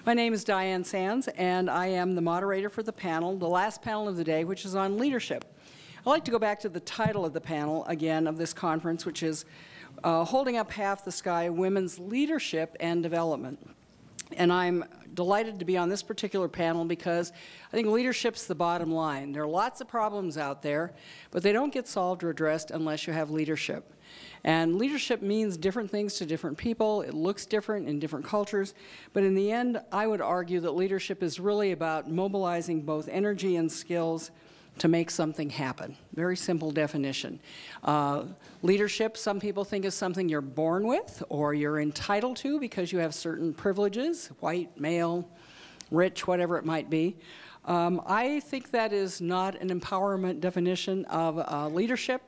My name is Diane Sands, and I am the moderator for the panel, the last panel of the day, which is on leadership. I'd like to go back to the title of the panel, again, of this conference, which is Holding Up Half the Sky, Women's Leadership and Development. And I'm delighted to be on this particular panel because I think leadership's the bottom line. There are lots of problems out there, but they don't get solved or addressed unless you have leadership. And leadership means different things to different people. It looks different in different cultures. But in the end, I would argue that leadership is really about mobilizing both energy and skills to make something happen. Very simple definition. Leadership, some people think, is something you're born with or you're entitled to because you have certain privileges, white, male, rich, whatever it might be. I think that is not an empowerment definition of leadership.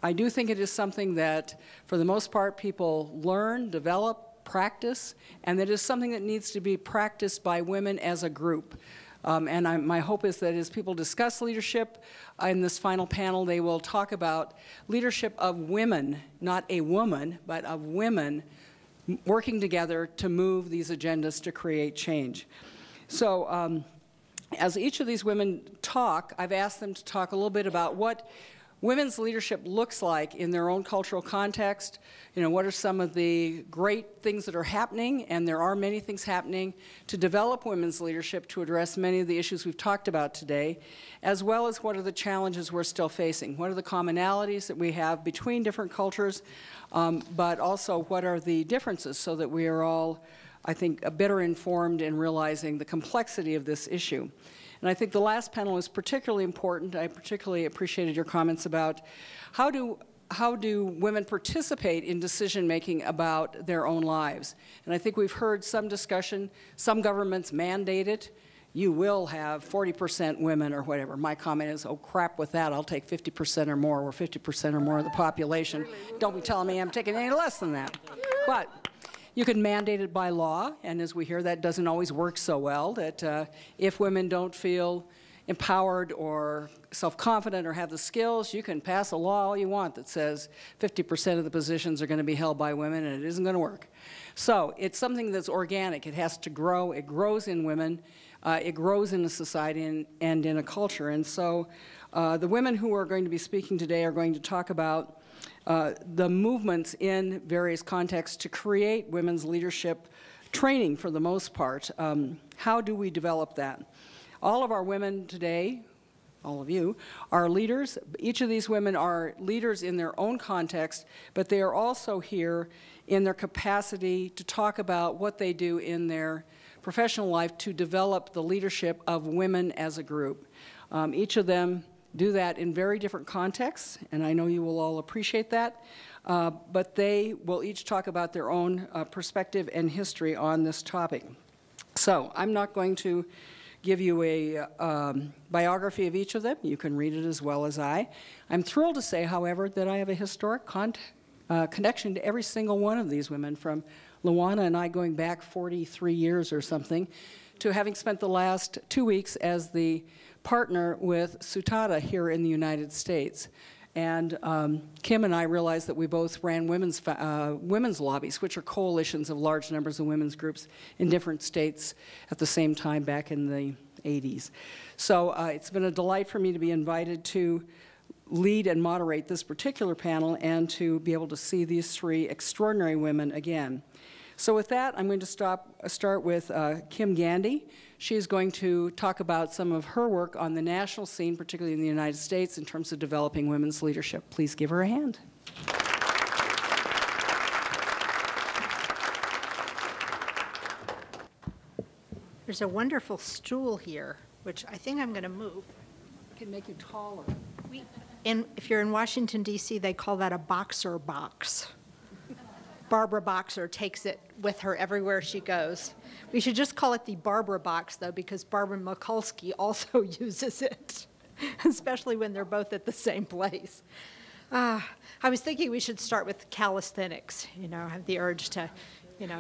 I do think it is something that, for the most part, people learn, develop, practice, and that is something that needs to be practiced by women as a group. My hope is that as people discuss leadership in this final panel, they will talk about leadership of women, not a woman, but of women working together to move these agendas to create change. So as each of these women talk, I've asked them to talk a little bit about what women's leadership looks like in their own cultural context. You know, what are some of the great things that are happening, and there are many things happening, to develop women's leadership to address many of the issues we've talked about today, as well as what are the challenges we're still facing. What are the commonalities that we have between different cultures, but also what are the differences so that we are all, I think, better informed in realizing the complexity of this issue. And I think the last panel is particularly important. I particularly appreciated your comments about how do women participate in decision-making about their own lives. And I think we've heard some discussion. Some governments mandate it. You will have 40% women or whatever. My comment is, oh, crap with that. I'll take 50% or more, or 50% or more of the population. Don't be telling me I'm taking any less than that. But you can mandate it by law, and as we hear, that doesn't always work so well, that if women don't feel empowered or self-confident or have the skills, you can pass a law all you want that says 50% of the positions are going to be held by women, and it isn't going to work. So it's something that's organic. It has to grow. It grows in women. It grows in a society and in a culture. And so the women who are going to be speaking today are going to talk about the movements in various contexts to create women's leadership training for the most part. How do we develop that? All of our women today, all of you, are leaders. Each of these women are leaders in their own context, but they are also here in their capacity to talk about what they do in their professional life to develop the leadership of women as a group. Each of them do that in very different contexts, and I know you will all appreciate that, but they will each talk about their own perspective and history on this topic. So I'm not going to give you a biography of each of them. You can read it as well as I. I'm thrilled to say, however, that I have a historic connection to every single one of these women, from Luana and I going back 43 years or something, to having spent the last 2 weeks as the partner with Sutada here in the United States. And Kim and I realized that we both ran women's lobbies, which are coalitions of large numbers of women's groups in different states at the same time back in the 80s. So it's been a delight for me to be invited to lead and moderate this particular panel and to be able to see these three extraordinary women again. So with that, I'm going to start with Kim Gandy. She's going to talk about some of her work on the national scene, particularly in the United States, in terms of developing women's leadership. Please give her a hand. There's a wonderful stool here, which I think I'm going to move. It can make you taller. And if you're in Washington, D.C., they call that a boxer box. Barbara Boxer takes it with her everywhere she goes. We should just call it the Barbara box, though, because Barbara Mikulski also uses it, especially when they're both at the same place. I was thinking we should start with calisthenics, have the urge to,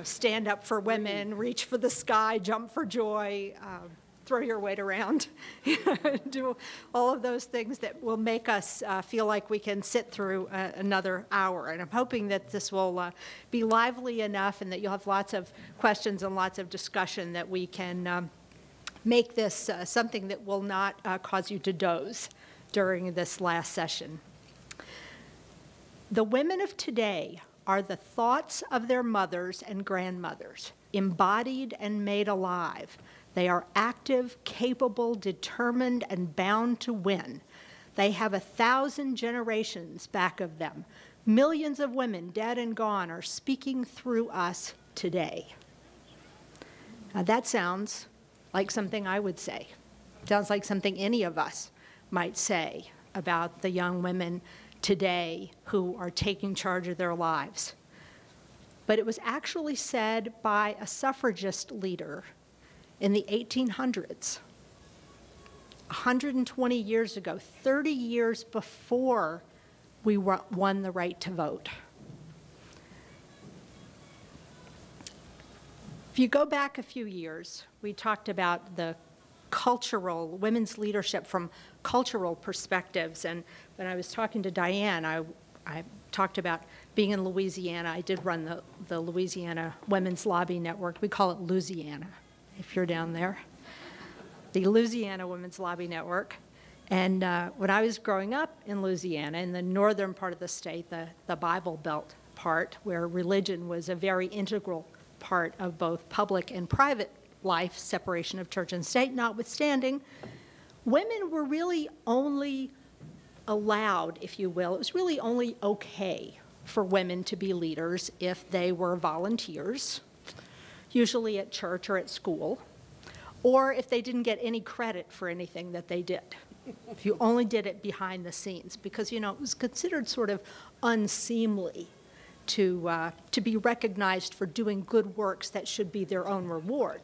stand up for women, reach for the sky, jump for joy, throw your weight around, do all of those things that will make us feel like we can sit through another hour. And I'm hoping that this will be lively enough and that you'll have lots of questions and lots of discussion that we can make this something that will not cause you to doze during this last session. The women of today are the thoughts of their mothers and grandmothers, embodied and made alive. They are active, capable, determined, and bound to win. They have 1,000 generations back of them. Millions of women, dead and gone, are speaking through us today. Now, that sounds like something I would say. Sounds like something any of us might say about the young women today who are taking charge of their lives. But it was actually said by a suffragist leader in the 1800s, 120 years ago, 30 years before we won the right to vote. If you go back a few years, we talked about the women's leadership from cultural perspectives. And when I was talking to Diane, I talked about being in Louisiana. I did run the Louisiana Women's Lobby Network. We call it Louisiana, if you're down there. The Louisiana Women's Lobby Network. And when I was growing up in Louisiana, in the northern part of the state, the Bible Belt part, where religion was a very integral part of both public and private life, separation of church and state notwithstanding, women were really only allowed, if you will, it was really only okay for women to be leaders if they were volunteers, usually at church or at school, or if they didn't get any credit for anything that they did. If you only did it behind the scenes, because, it was considered sort of unseemly to be recognized for doing good works that should be their own reward.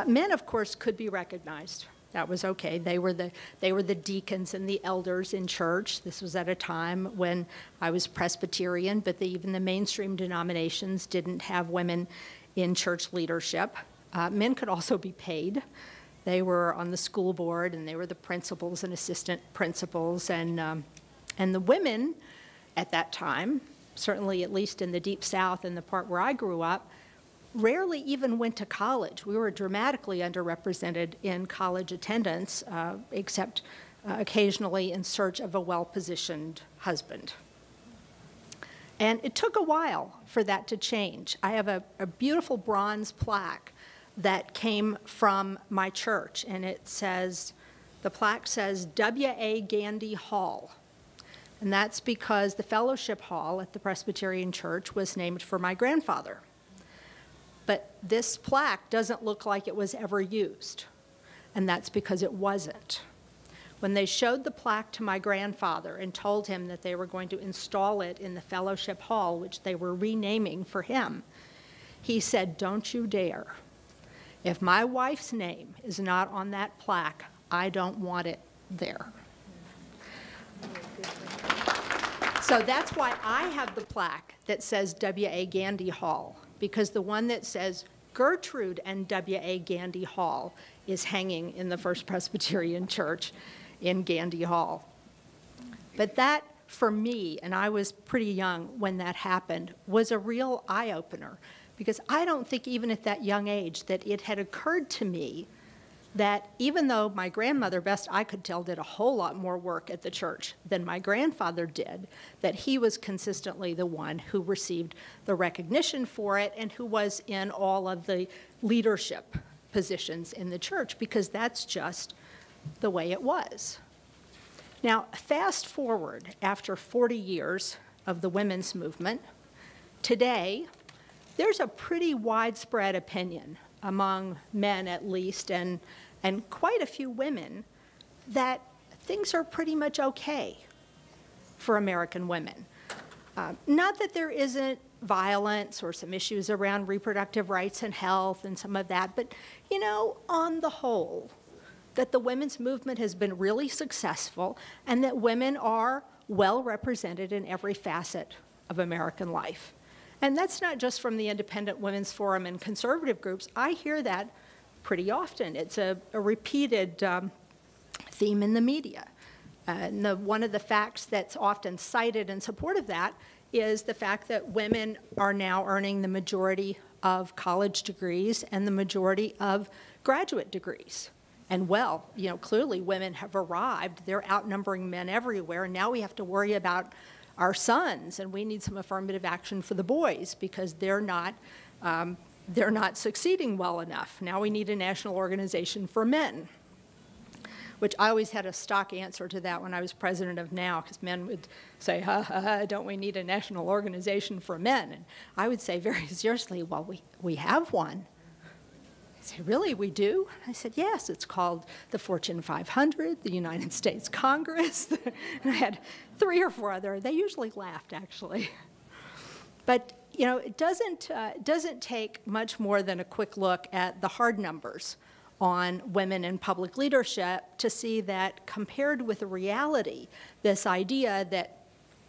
Men, of course, could be recognized. That was okay. They were the deacons and the elders in church. This was at a time when I was Presbyterian, but even the mainstream denominations didn't have women in church leadership. Men could also be paid. They were on the school board, and they were the principals and assistant principals. And the women at that time, certainly at least in the Deep South and the part where I grew up, rarely even went to college. We were dramatically underrepresented in college attendance, except occasionally in search of a well-positioned husband. And it took a while for that to change. I have a beautiful bronze plaque that came from my church, and the plaque says W.A. Gandy Hall. And that's because the fellowship hall at the Presbyterian Church was named for my grandfather. But this plaque doesn't look like it was ever used, and that's because it wasn't. When they showed the plaque to my grandfather and told him that they were going to install it in the fellowship hall, which they were renaming for him, he said, "Don't you dare. If my wife's name is not on that plaque, I don't want it there." So that's why I have the plaque that says W.A. Gandy Hall, because the one that says Gertrude and W.A. Gandy Hall is hanging in the First Presbyterian Church in Gandy Hall. But that, for me, and I was pretty young when that happened, was a real eye-opener, because I don't think even at that young age that it had occurred to me that even though my grandmother, best I could tell, did a whole lot more work at the church than my grandfather did, that he was consistently the one who received the recognition for it and who was in all of the leadership positions in the church, because that's just the way it was. Now, fast forward after 40 years of the women's movement, today there's a pretty widespread opinion among men at least, and quite a few women, that things are pretty much okay for American women. Not that there isn't violence or some issues around reproductive rights and health and some of that, but, you know, on the whole, that the women's movement has been really successful and that women are well represented in every facet of American life. And that's not just from the Independent Women's Forum and conservative groups. I hear that pretty often. It's a repeated theme in the media. And one of the facts that's often cited in support of that is the fact that women are now earning the majority of college degrees and the majority of graduate degrees. And well, you know, clearly women have arrived. They're outnumbering men everywhere. And now we have to worry about our sons, and we need some affirmative action for the boys because they're not succeeding well enough. Now we need a national organization for men, which I always had a stock answer to that when I was president of NOW, because men would say, ha, ha, ha, don't we need a national organization for men? And I would say very seriously, well, we have one. I said, really, we do? I said, yes, it's called the Fortune 500, the United States Congress. And I had 3 or 4 other. They usually laughed, actually. But, you know, it doesn't take much more than a quick look at the hard numbers on women in public leadership to see that compared with the reality, this idea that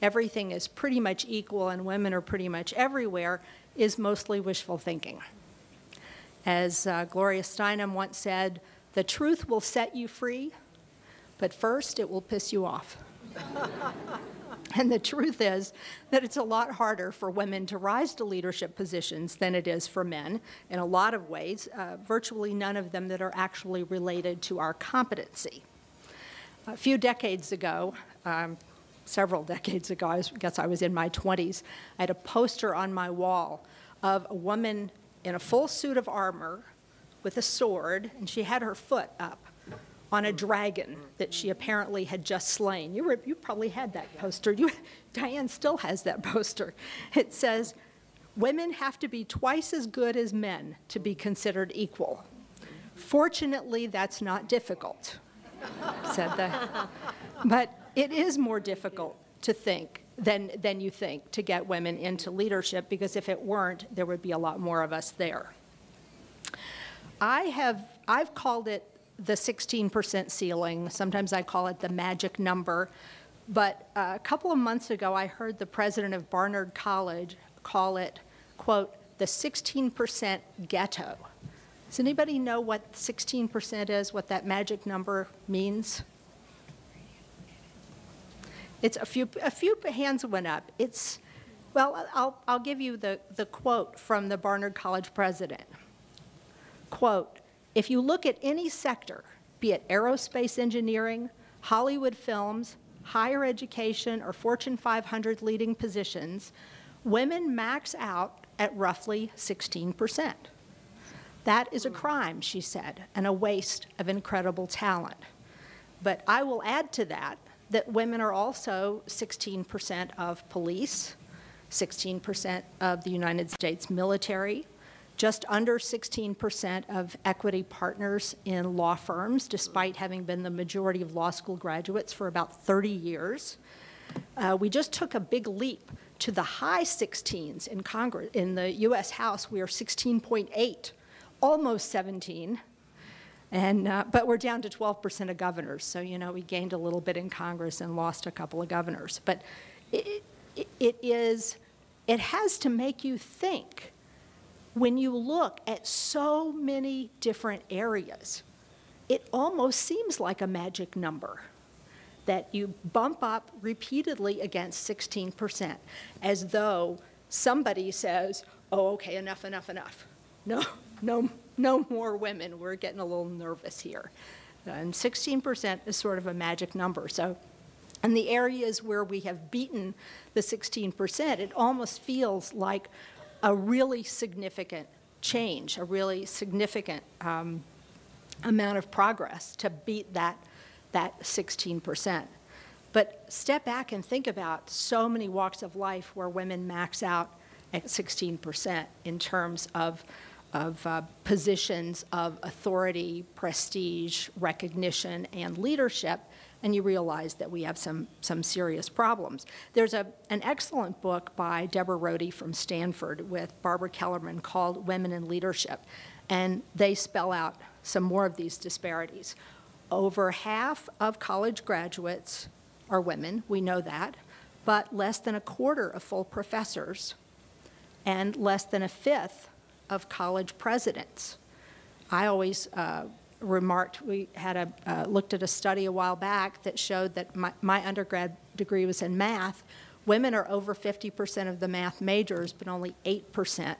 everything is pretty much equal and women are pretty much everywhere is mostly wishful thinking. As Gloria Steinem once said, the truth will set you free, but first it will piss you off. And the truth is that it's a lot harder for women to rise to leadership positions than it is for men in a lot of ways, virtually none of them that are actually related to our competency. A few decades ago, several decades ago, I guess I was in my 20s, I had a poster on my wall of a woman in a full suit of armor with a sword, and she had her foot up on a dragon that she apparently had just slain. You probably had that poster. Diane still has that poster. It says, women have to be twice as good as men to be considered equal. Fortunately, that's not difficult, said the, but it is more difficult to think than you think to get women into leadership, because if it weren't, there would be a lot more of us there. I've called it the 16% ceiling. Sometimes I call it the magic number. But a couple of months ago, I heard the president of Barnard College call it, quote, the 16% ghetto. Does anybody know what 16% is, what that magic number means? It's a few hands went up. It's, well, I'll give you the quote from the Barnard College president. Quote, if you look at any sector, be it aerospace engineering, Hollywood films, higher education, or Fortune 500 leading positions, women max out at roughly 16%. That is a crime, she said, and a waste of incredible talent. But I will add to that women are also 16% of police, 16% of the United States military, just under 16% of equity partners in law firms, despite having been the majority of law school graduates for about 30 years. We just took a big leap to the high 16s in Congress. In the U.S. House, we are 16.8, almost 17. But we're down to 12% of governors. So, you know, we gained a little bit in Congress and lost a couple of governors. But it has to make you think when you look at so many different areas. It almost seems like a magic number that you bump up repeatedly against 16%, as though somebody says, oh, okay, enough, enough, enough. No more women. We're getting a little nervous here. And 16% is sort of a magic number. So in the areas where we have beaten the 16%, it almost feels like a really significant change, a really significant amount of progress to beat that 16%. But step back and think about so many walks of life where women max out at 16% in terms of positions of authority, prestige, recognition, and leadership. and you realize that we have some serious problems. There's an excellent book by Deborah Rohde from Stanford with Barbara Kellerman called Women in Leadership, and they spell out some more of these disparities. Over half of college graduates are women, we know that, but less than a quarter of full professors and less than a fifth of college presidents. I always remarked, we had looked at a study a while back that showed that my undergrad degree was in math. Women are over 50% of the math majors, but only 8%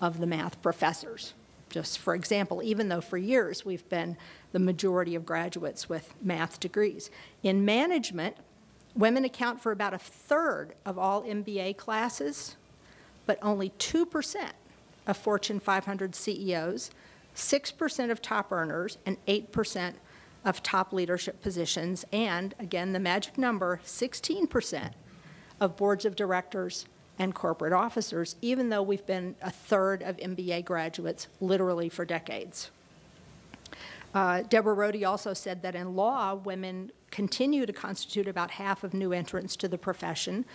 of the math professors. Just for example, even though for years we've been the majority of graduates with math degrees. In management, women account for about a third of all MBA classes, but only 2% of Fortune 500 CEOs, 6% of top earners, and 8% of top leadership positions, and again, the magic number, 16% of boards of directors and corporate officers, even though we've been a third of MBA graduates literally for decades. Deborah Rohde also said that in law, women continue to constitute about half of new entrants to the profession,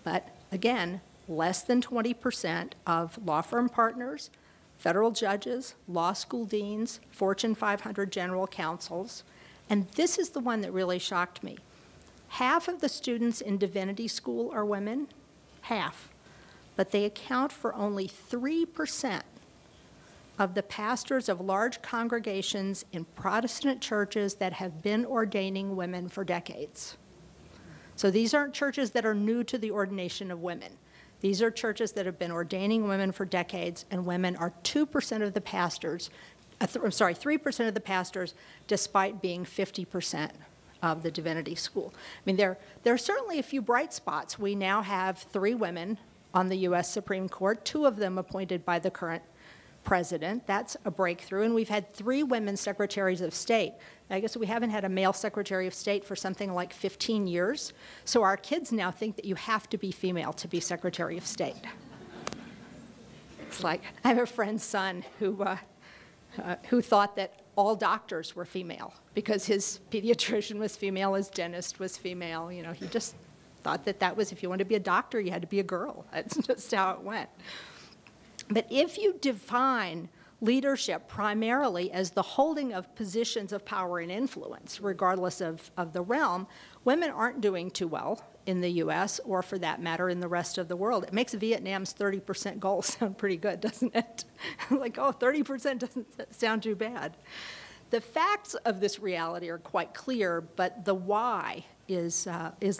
but again, less than 20% of law firm partners, federal judges, law school deans, Fortune 500 general counsels, and this is the one that really shocked me. Half of the students in divinity school are women, half, but they account for only 3% of the pastors of large congregations in Protestant churches that have been ordaining women for decades. So these aren't churches that are new to the ordination of women. These are churches that have been ordaining women for decades, and women are 2% of the pastors, 3% of the pastors, despite being 50% of the divinity school. I mean, there are certainly a few bright spots. We now have 3 women on the U.S. Supreme Court, 2 of them appointed by the current president. That's a breakthrough. And we've had 3 women secretaries of state. I guess we haven't had a male secretary of state for something like 15 years. So our kids now think that you have to be female to be secretary of state. It's like, I have a friend's son who thought that all doctors were female because his pediatrician was female, his dentist was female. You know, he just thought that that was, if you wanted to be a doctor, you had to be a girl. That's just how it went. But if you define leadership primarily as the holding of positions of power and influence, regardless of the realm, women aren't doing too well in the U.S. or, for that matter, in the rest of the world. It makes Vietnam's 30% goal sound pretty good, doesn't it? Like, oh, 30% doesn't sound too bad. The facts of this reality are quite clear, but the why is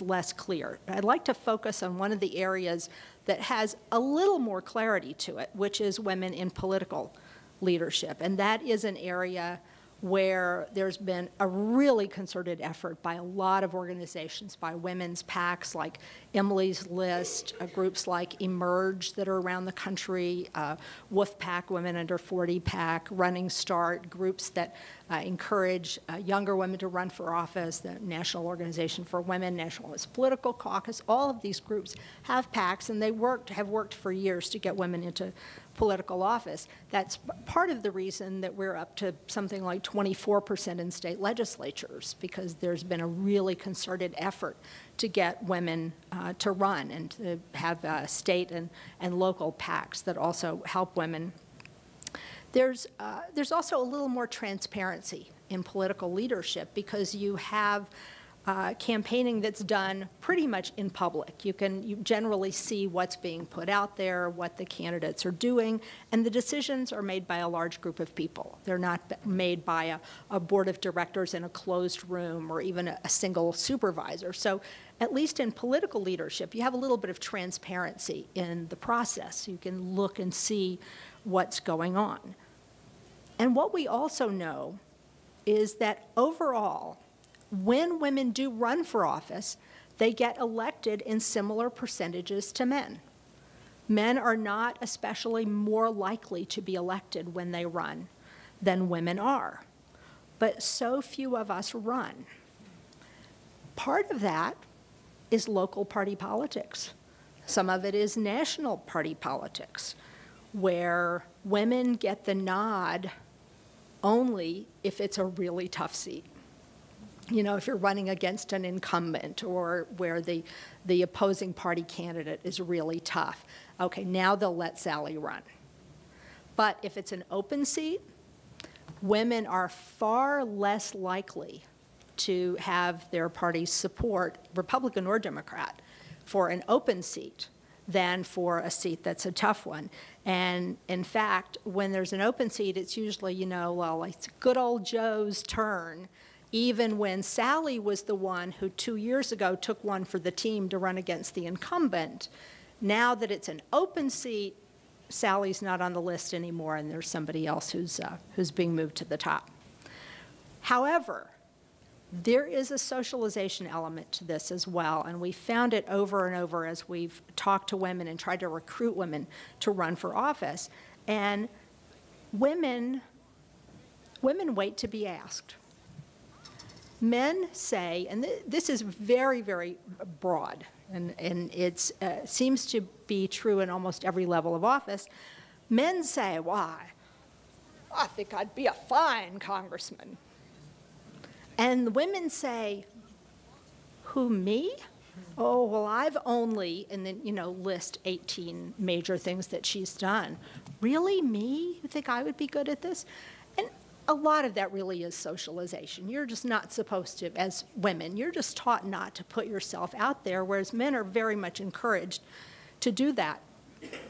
less clear. I'd like to focus on one of the areas that has a little more clarity to it, which is women in political leadership. And that is an area where there's been a really concerted effort by a lot of organizations, by women's PACs like Emily's List, groups like Emerge that are around the country, Wolf Pack, Women Under 40 PAC, Running Start, groups that encourage younger women to run for office, the National Organization for Women, Nationalist Political Caucus. All of these groups have PACs, and they have worked for years to get women into political office. That's part of the reason that we're up to something like 24% in state legislatures, because there's been a really concerted effort to get women to run and to have state and local PACs that also help women. There's also a little more transparency in political leadership because you have campaigning that's done pretty much in public. You generally see what's being put out there, what the candidates are doing, and the decisions are made by a large group of people. They're not made by a board of directors in a closed room or even a single supervisor. So at least in political leadership, you have a little bit of transparency in the process. You can look and see what's going on. And what we also know is that overall, when women do run for office, they get elected in similar percentages to men. Men are not especially more likely to be elected when they run than women are. But so few of us run. Part of that is local party politics. Some of it is national party politics, where women get the nod only if it's a really tough seat. you know, if you're running against an incumbent or where the opposing party candidate is really tough. Okay, now they'll let Sally run. But if it's an open seat, women are far less likely to have their party's support, Republican or Democrat, for an open seat than for a seat that's a tough one. And in fact, when there's an open seat, it's usually, you know, well, it's good old Joe's turn, even when Sally was the one who 2 years ago took one for the team to run against the incumbent. Now that it's an open seat, Sally's not on the list anymore, and there's somebody else who's being moved to the top. However, there is a socialization element to this as well, and we found it over and over as we've talked to women and tried to recruit women to run for office. And women wait to be asked. Men say, and this is very, very broad, and it seems to be true in almost every level of office. Men say, why, I think I'd be a fine congressman. And the women say, who, me? Oh, well, I've only, and then, you know, list 18 major things that she's done. Really, me? You think I would be good at this? And a lot of that really is socialization. You're just not supposed to, as women, you're just taught not to put yourself out there, whereas men are very much encouraged to do that.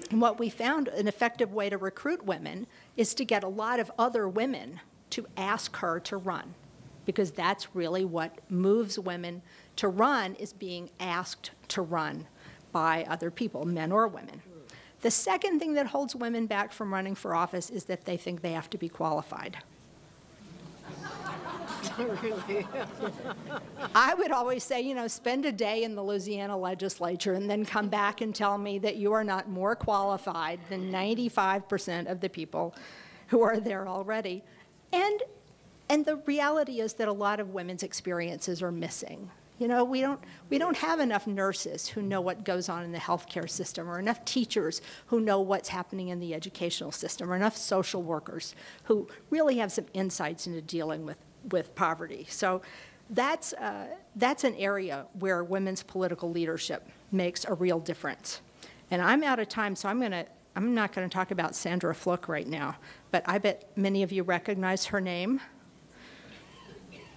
And what we found an effective way to recruit women is to get a lot of other women to ask her to run, because that's really what moves women to run, is being asked to run by other people, men or women. The second thing that holds women back from running for office is that they think they have to be qualified. Really? I would always say, you know, spend a day in the Louisiana legislature and then come back and tell me that you are not more qualified than 95% of the people who are there already. And the reality is that a lot of women's experiences are missing. You know, we don't have enough nurses who know what goes on in the healthcare system, or enough teachers who know what's happening in the educational system, or enough social workers who really have some insights into dealing with poverty. So that's an area where women's political leadership makes a real difference. And I'm out of time, so I'm not going to talk about Sandra Fluke right now, but I bet many of you recognize her name.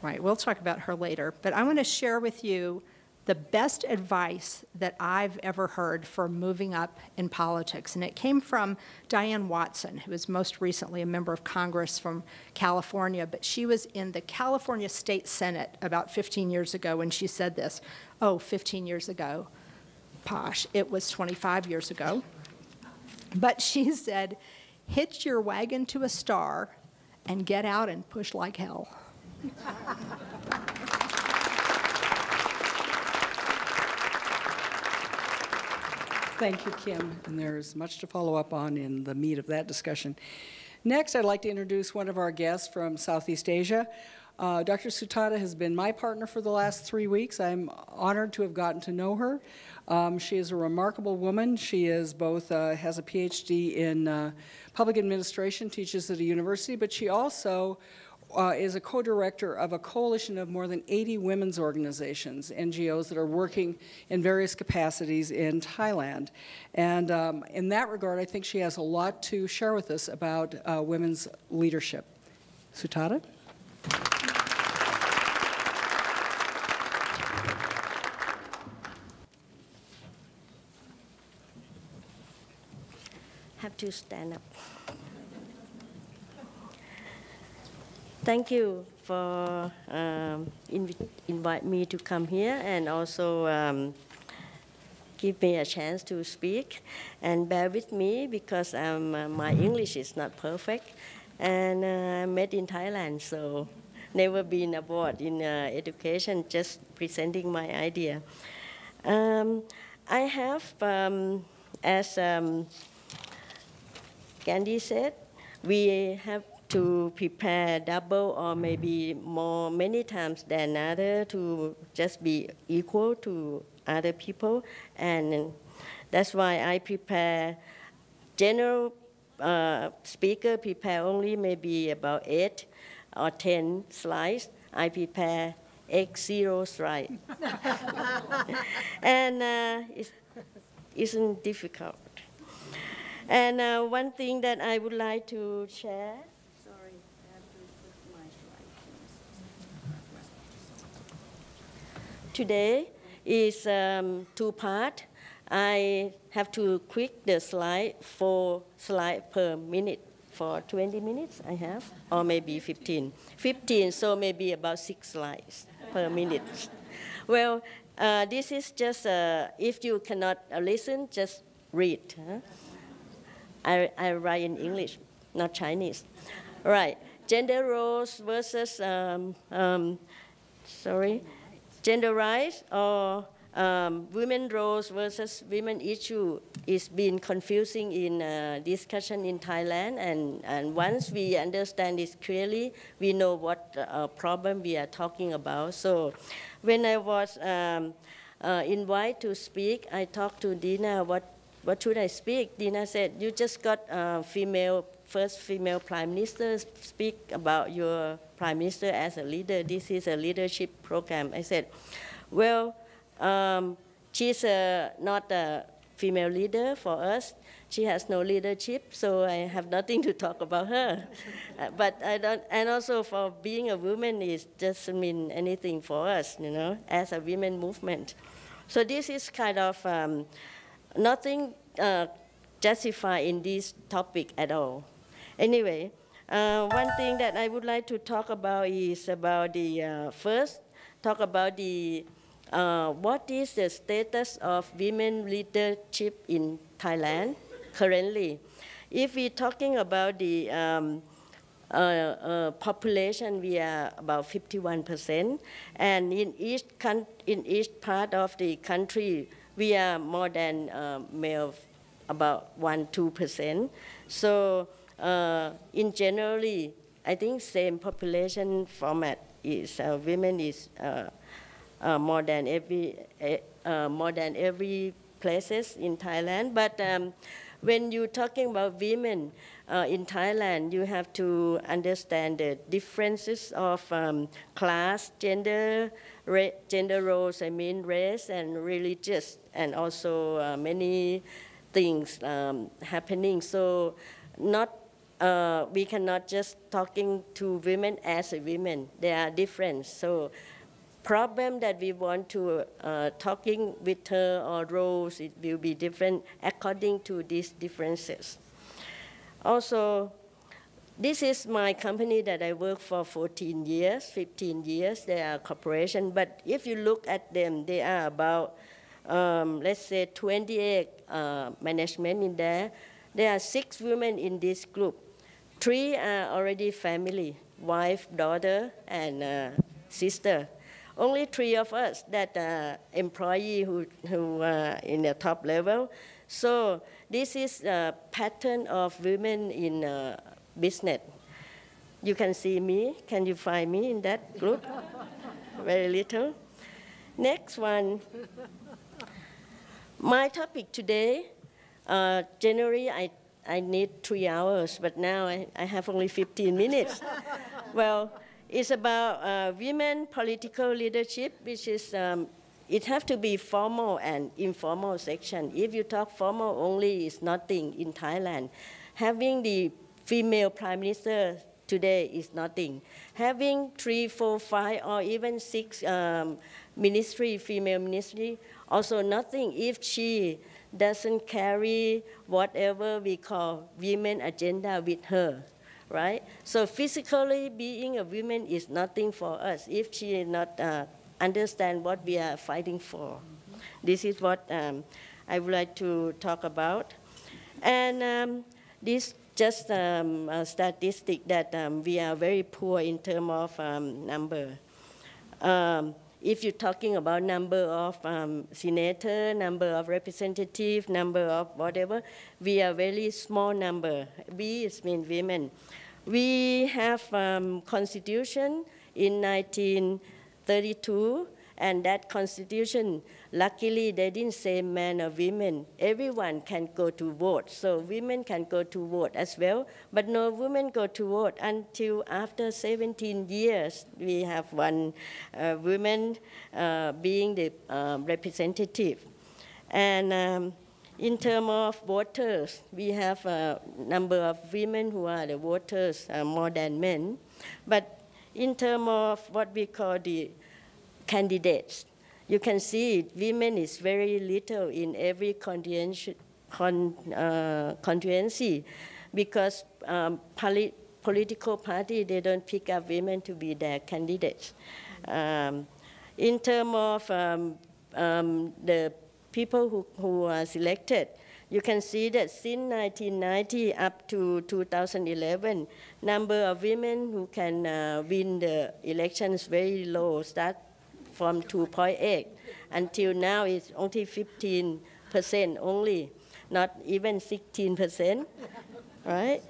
Right, we'll talk about her later. But I want to share with you the best advice that I've ever heard for moving up in politics. And it came from Diane Watson, who was most recently a member of Congress from California. But she was in the California State Senate about 15 years ago when she said this. Oh, 15 years ago. Posh, it was 25 years ago. But she said, hitch your wagon to a star and get out and push like hell. Thank you, Kim. And there's much to follow up on in the meat of that discussion. Next, I'd like to introduce one of our guests from Southeast Asia. Dr. Sutada has been my partner for the last 3 weeks. I'm honored to have gotten to know her. She is a remarkable woman. She is both has a PhD in public administration, teaches at a university, but she also is a co-director of a coalition of more than 80 women's organizations, NGOs, that are working in various capacities in Thailand. And in that regard, I think she has a lot to share with us about women's leadership. Sutada? Have to stand up. Thank you for invite me to come here, and also give me a chance to speak. And bear with me because my English is not perfect, and I'm made in Thailand, so never been abroad in education, just presenting my idea. I have, as Gandy said, we have to prepare double or maybe more, many times than other, to just be equal to other people. And that's why I prepare general speaker, prepare only maybe about 8 or 10 slides. I prepare egg zeros right. And it isn't difficult. And one thing that I would like to share, sorry, I have to put my slide. Today is two part. I have to click the slide, 4 slides per minute. For 20 minutes I have, or maybe 15. 15, so maybe about 6 slides per minute. Well, this is just, if you cannot listen, just read. Huh? I write in English, not Chinese. Right, gender roles versus, gender rights or women roles versus women issue is being confusing in discussion in Thailand, and once we understand this clearly, we know what problem we are talking about. So when I was invited to speak, I talked to Dina, what should I speak? Dina said, you just got first female prime minister, speak about your prime minister as a leader. This is a leadership program. I said, well, she's not a female leader for us. She has no leadership, so I have nothing to talk about her. But I don't, and also for being a woman, it doesn't mean anything for us, you know, as a women movement. So this is kind of nothing justified in this topic at all. Anyway, one thing that I would like to talk about is about the first, talk about the what is the status of women leadership in Thailand currently? If we're talking about the population, we are about 51%, and in each part of the country, we are more than male, about 1-2%. So in generally, I think same population format is women is more than every places in Thailand. But when you're talking about women in Thailand, you have to understand the differences of class, gender roles, I mean race and religious, and also many things happening. So we cannot just talking to women as a women. They are different. So problem that we want to talking with her or roles, it will be different according to these differences. Also, this is my company that I work for 14 years, 15 years. They are a corporation, but if you look at them, they are about, let's say 28 management in there. There are 6 women in this group. 3 are already family, wife, daughter, and sister. Only 3 of us that employee who are in the top level. So this is a pattern of women in business. You can see me. Can you find me in that group? Very little. Next one. My topic today, generally I need 3 hours, but now I have only 15 minutes. Well, it's about women political leadership, which is, it has to be formal and informal section. If you talk formal only, it's nothing in Thailand. Having the female prime minister today is nothing. Having 3, 4, 5, or even 6 ministry, female ministry, also nothing if she doesn't carry whatever we call women agenda with her. Right? So physically being a woman is nothing for us if she not understand what we are fighting for. This is what I would like to talk about. And this just a statistic that we are very poor in terms of number. If you're talking about number of senator, number of representative, number of whatever, we are very small number. We mean women. We have constitution in 1932, And that constitution, luckily, they didn't say man or women. Everyone can go to vote. So women can go to vote as well. But no women go to vote until after 17 years. We have one woman being the representative. And in terms of voters, we have a number of women who are the voters more than men. But in terms of what we call the candidates, you can see women is very little in every constituency because political party, they don't pick up women to be their candidates. In terms of the people who are selected, you can see that since 1990 up to 2011, number of women who can win the elections very low, start from 2.8 until now it's only 15% only, not even 16%, right?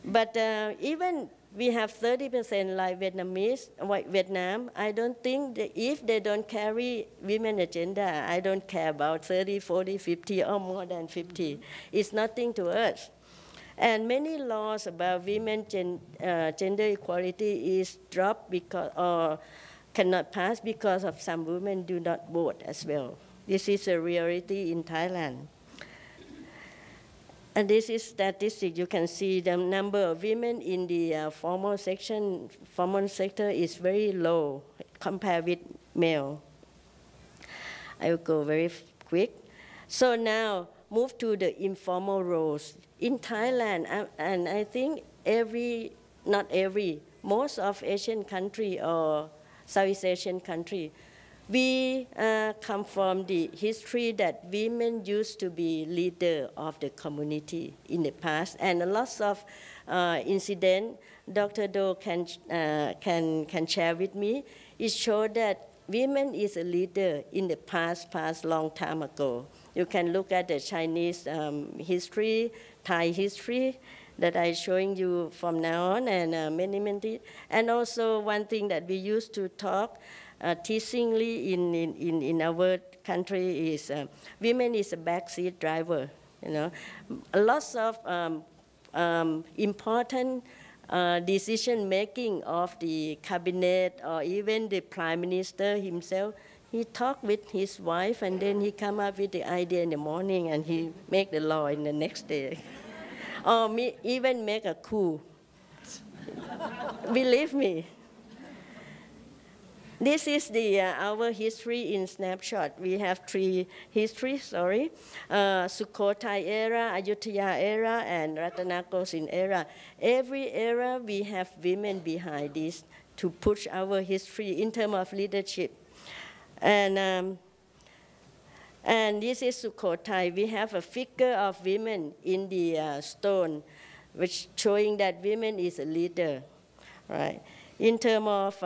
But even we have 30% like Vietnamese, Vietnam. I don't think that if they don't carry women agenda, I don't care about 30, 40, 50, or more than 50. It's nothing to us. And many laws about women gender equality is dropped because, or cannot pass because of some women do not vote as well. This is a reality in Thailand. And this is statistic. You can see the number of women in the formal sector is very low compared with male. I will go very quick. So now move to the informal roles. In Thailand, and I think most of Asian country or Southeast Asian country, we come from the history that women used to be leader of the community in the past, and a lot of incident Dr. Do can share with me. It showed that women is a leader in the past long time ago. You can look at the Chinese history, Thai history that I'm showing you from now on, and many. And also one thing that we used to talk teasingly in our country is women is a backseat driver. You know, a lot of important decision making of the cabinet or even the prime minister himself. He talked with his wife and then he come up with the idea in the morning and he make the law in the next day, or even make a coup. Believe me. This is our history in snapshot. We have three histories, Sukhothai era, Ayutthaya era, and Ratanakosin era. Every era we have women behind this to push our history in terms of leadership. And this is Sukhothai. We have a figure of women in the stone, which showing that women is a leader, right? In terms of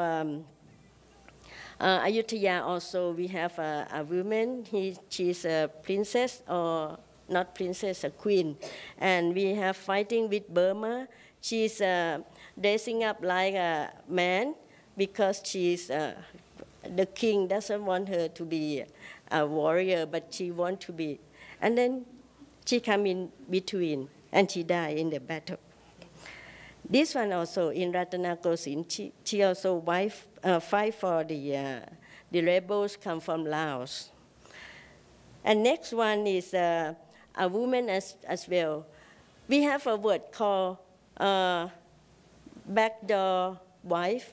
Ayutthaya also, we have a woman. She's a princess, or not princess, a queen. And we have fighting with Burma. She's dressing up like a man because she's the king doesn't want her to be a warrior, but she wants to be. And then she come in between, and she died in the battle. This one also in Ratanakosin, she also fight for the rebels come from Laos. And next one is a woman as well. We have a word called backdoor wife.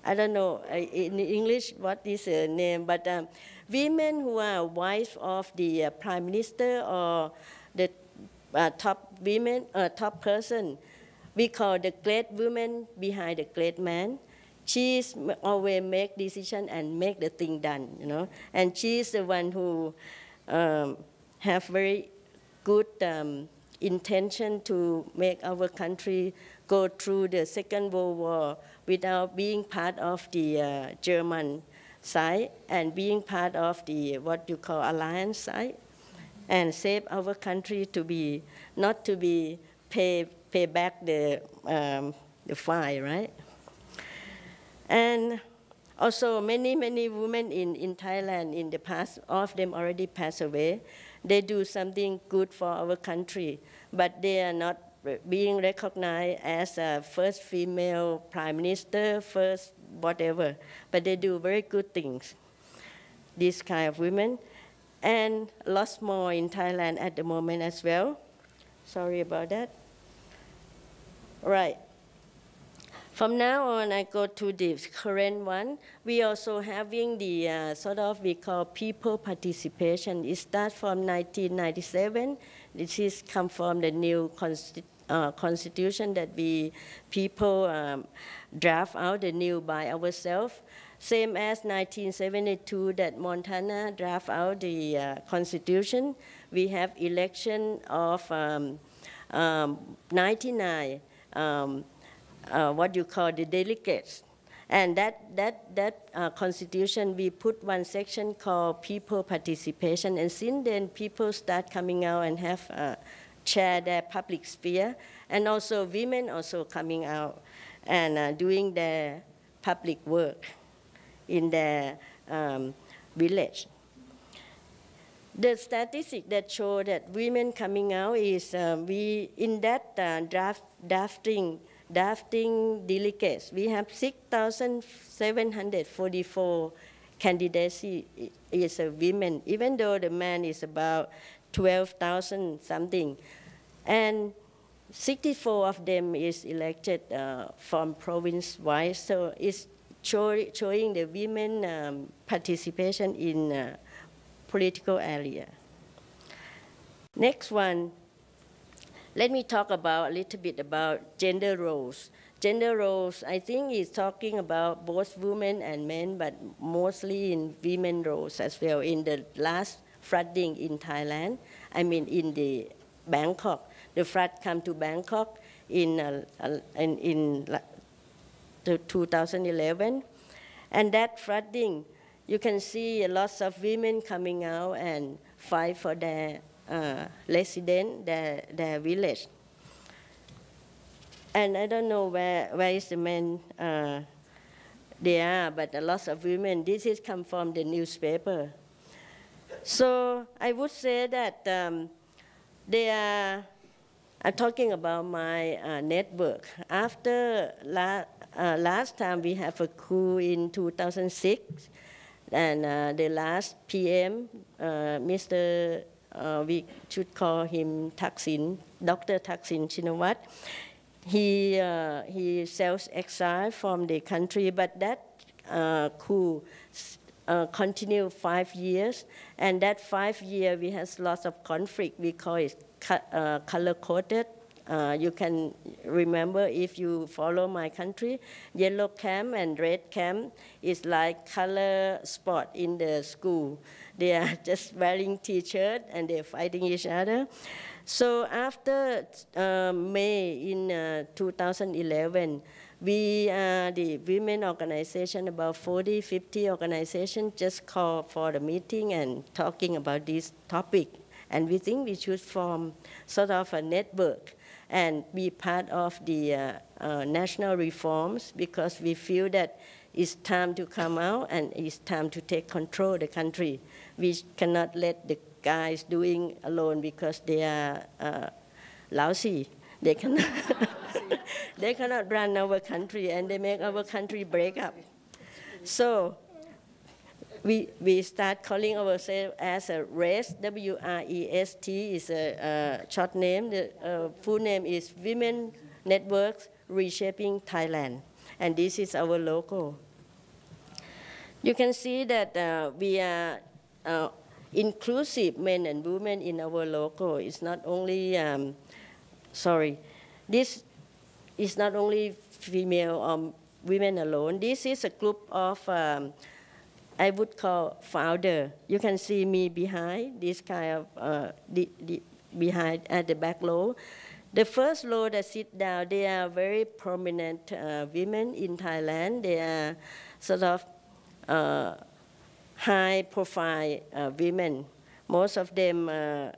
I don't know in English what is her name, but women who are wife of the prime minister or the top women, top person, we call the great woman behind the great man. She's always make decision and make the thing done, you know. And she's the one who have very good intention to make our country go through the Second World War without being part of the German side and being part of the what you call alliance side, and save our country to be not to be pay back the fine, right? And Also, many women in Thailand in the past, all of them already passed away. They do something good for our country, but they are not being recognized as a first female prime minister, first whatever. But they do very good things, these kind of women. And lots more in Thailand at the moment as well. Sorry about that. Right. From now on, I go to the current one. We also having the we call people participation. It starts from 1997. This is come from the new constitution that people draft out the new by ourselves. Same as 1972 that Montana draft out the constitution. We have election of 99. What you call the delegates. And that constitution, we put one section called people participation. And since then, people start coming out and have share their public sphere. And also women also coming out and doing their public work in their village. The statistic that show that women coming out is we in that drafting delegates, we have 6,744 candidates is women, even though the man is about 12,000 something. And 64 of them is elected from province-wise, so it's showing the women participation in political area. Next one. Let me talk about a little bit about gender roles. Gender roles, I think, is talking about both women and men, but mostly in women roles as well. In the last flooding in Thailand, I mean in the Bangkok, the flood come to Bangkok in 2011, and that flooding, you can see lots of women coming out and fight for their resident, their village. And I don't know where is the men they are, but a lot of women, this is come from the newspaper. So I would say that I'm talking about my network. After last time we have a coup in 2006, and the last PM, Mr. We should call him Thaksin, Dr. Thaksin Shinawat. He self-exiled from the country, but that coup continued 5 years, and that 5 years we had lots of conflict. We call it color-coded. You can remember if you follow my country, yellow camp and red camp is like color spot in the school. They are just wearing t-shirt and they're fighting each other. So after May in 2011, we, the women organization, about 40, 50 organizations just called for the meeting and talking about this topic. And we think we should form sort of a network and be part of the national reforms, because we feel that it's time to come out and it's time to take control of the country. We cannot let the guys doing alone because they are lousy. They cannot, they cannot run our country and they make our country break up. So we start calling ourselves as a REST, W-R-E-S-T is a short name. The full name is Women Networks Reshaping Thailand. And this is our logo. You can see that we are inclusive men and women in our logo. It's not only, this is not only female or women alone. This is a group of I would call founder. You can see me behind this kind of behind at the back row. The first row that sit down, they are very prominent women in Thailand. They are sort of high-profile women. Most of them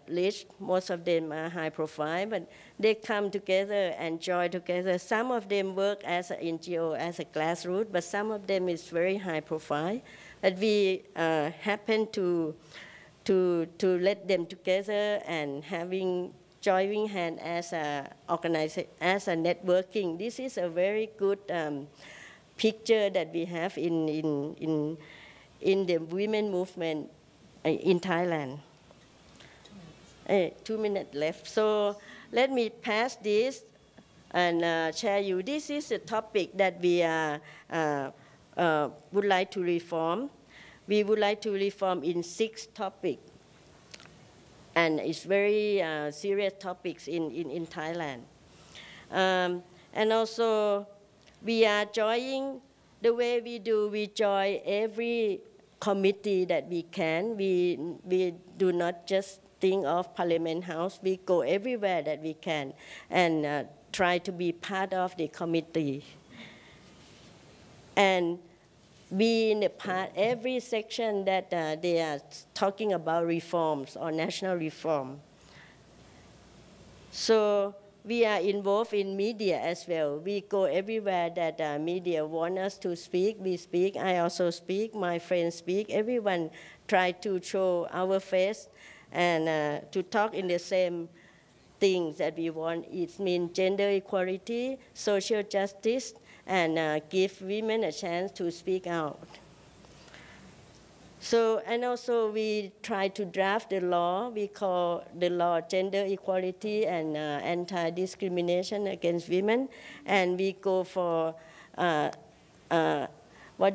rich, most of them are high profile, but they come together and join together. Some of them work as an NGO, as a grassroots, but some of them is very high profile. But we happen to let them together and joining hand as a organization, as a networking. This is a very good picture that we have in the women movement in Thailand. 2 minutes left. So let me pass this and share you. This is a topic that we would like to reform. We would like to reform in 6 topics. And it's very serious topics in Thailand. And also, we are joining, the way we do, we join every committee that we can. We do not just think of Parliament House. We go everywhere that we can and try to be part of the committee. And be in the part, every section that they are talking about reforms or national reform. So we are involved in media as well. We go everywhere that media want us to speak. We speak. I also speak. My friends speak. Everyone try to show our face and to talk in the same things that we want. It means gender equality, social justice, and give women a chance to speak out. So, and also we try to draft the law. We call the law Gender Equality and Anti-Discrimination Against Women. And we go for what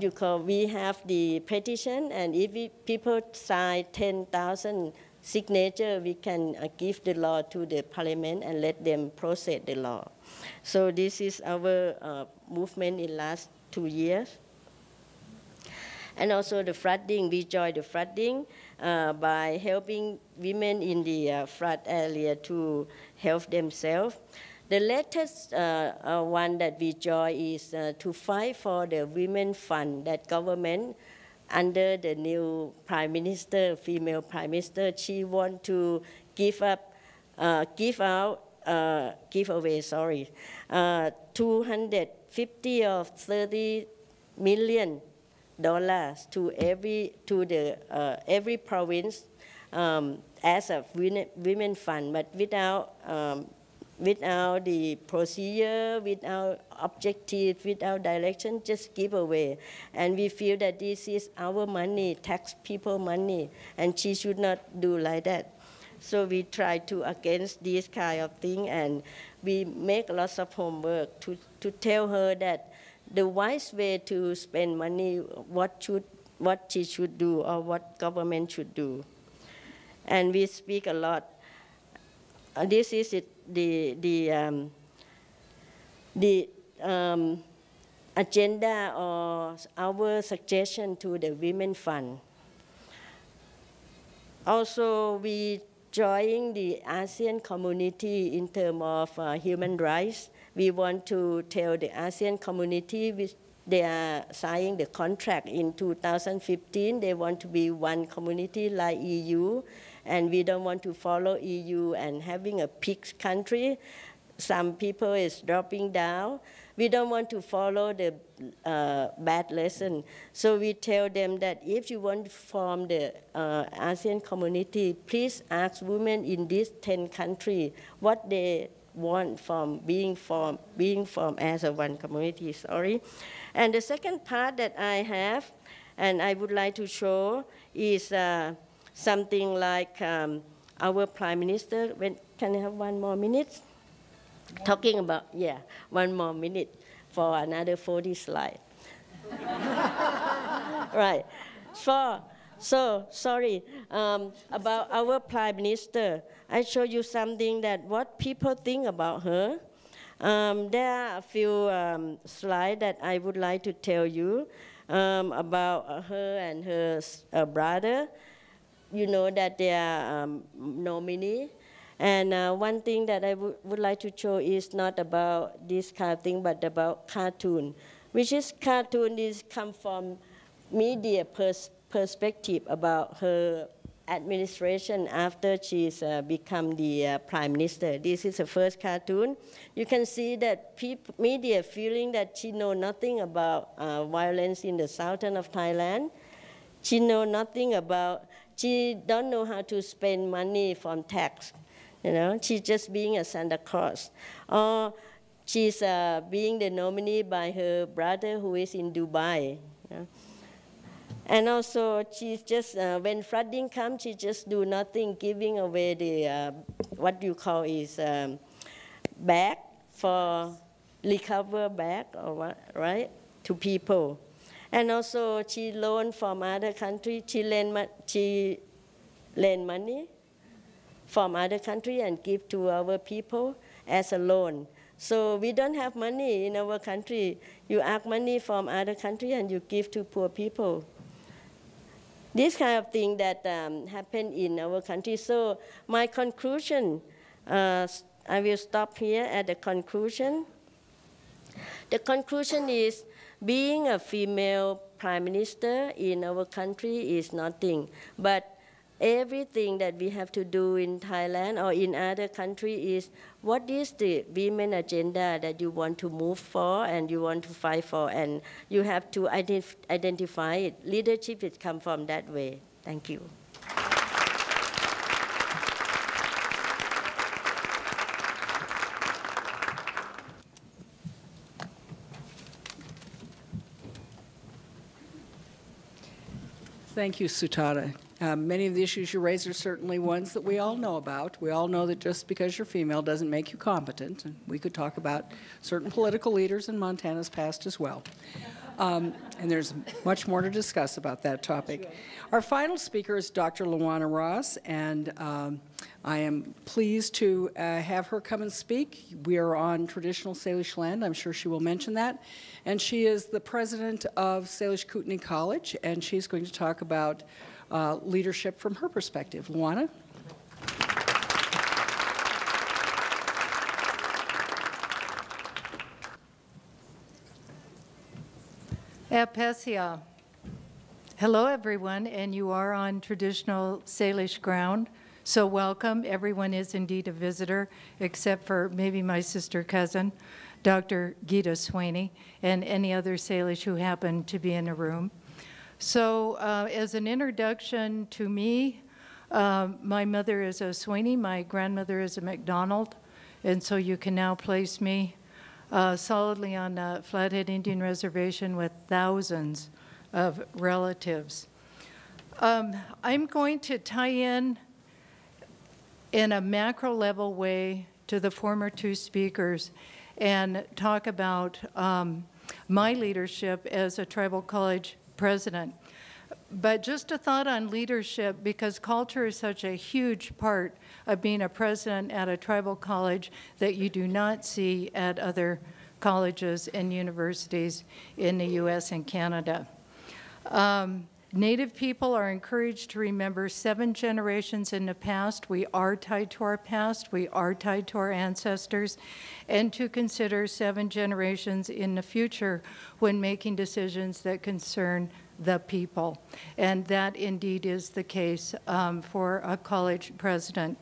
you call, we have the petition, and if people sign 10,000 signatures, we can give the law to the parliament and let them process the law. So this is our movement in the last 2 years. And also the flooding, we joined the flooding by helping women in the flood area to help themselves. The latest one that we joined is to fight for the women fund that government, under the new Prime Minister, female Prime Minister, she wants to give away 250 or 30 million dollars to every province as a women fund, but without the procedure, without objective, without direction, just give away. And we feel that this is our money, tax people money, and she should not do like that. So we try to against this kind of thing, and we make lots of homework to tell her that the wise way to spend money, what she should do or what government should do. And we speak a lot. This is it, the agenda or our suggestion to the Women Fund. Also, we join the ASEAN community in terms of human rights. We want to tell the ASEAN community, they are signing the contract in 2015. They want to be one community like EU, and we don't want to follow EU and having a pig country. Some people is dropping down. We don't want to follow the bad lesson. So we tell them that if you want to form the ASEAN community, please ask women in these 10 countries what they want from being formed as a one community, And the second part that I have, and I would like to show, is something like our Prime Minister, can I have 1 more minute? Talking about, 1 more minute for another 40 slides. Right. So sorry, about our Prime Minister, I show you something that what people think about her. There are a few slides that I would like to tell you about her and her brother. You know that they are nominee. And one thing that I would like to show is not about this kind of thing, but about cartoon, which is cartoon is come from media perspective about her administration after she's become the prime minister. This is the first cartoon. You can see that media feeling that she know nothing about violence in the southern of Thailand. She know nothing about, she don't know how to spend money from tax. You know, she's just being a Santa Claus. Or she's being the nominee by her brother who is in Dubai. You know? And also, she's just, when flooding comes, she just do nothing, giving away the, what you call is bag for recover bag, or what, right, to people. And also, she loan from other country. She lend money from other country and give to our people as a loan. So we don't have money in our country. You ask money from other country and you give to poor people. This kind of thing that happen in our country. So my conclusion, I will stop here at the conclusion. The conclusion is being a female prime minister in our country is nothing. But everything that we have to do in Thailand or in other countries is what is the women agenda that you want to move for and you want to fight for, and you have to identify it. Leadership has come from that way. Thank you. Thank you, Sutada. Many of the issues you raise are certainly ones that we all know about. We all know that just because you're female doesn't make you competent. And we could talk about certain political leaders in Montana's past as well. And there's much more to discuss about that topic. Our final speaker is Dr. Luana Ross, and I am pleased to have her come and speak. We are on traditional Salish land. I'm sure she will mention that. And she is the president of Salish Kootenai College, and she's going to talk about leadership from her perspective. Luana? Apesia. Hello, everyone, and you are on traditional Salish ground, so welcome. Everyone is indeed a visitor, except for maybe my sister cousin, Dr. Gita Swaney, and any other Salish who happen to be in a room. So as an introduction to me, my mother is a Swaney, my grandmother is a McDonald, and so you can now place me solidly on a Flathead Indian Reservation with thousands of relatives. I'm going to tie in a macro level way to the former two speakers and talk about my leadership as a tribal college president. But just a thought on leadership, because culture is such a huge part of being a president at a tribal college that you do not see at other colleges and universities in the US and Canada. Native people are encouraged to remember 7 generations in the past. We are tied to our past. We are tied to our ancestors. And to consider 7 generations in the future when making decisions that concern the people. And that indeed is the case for a college president.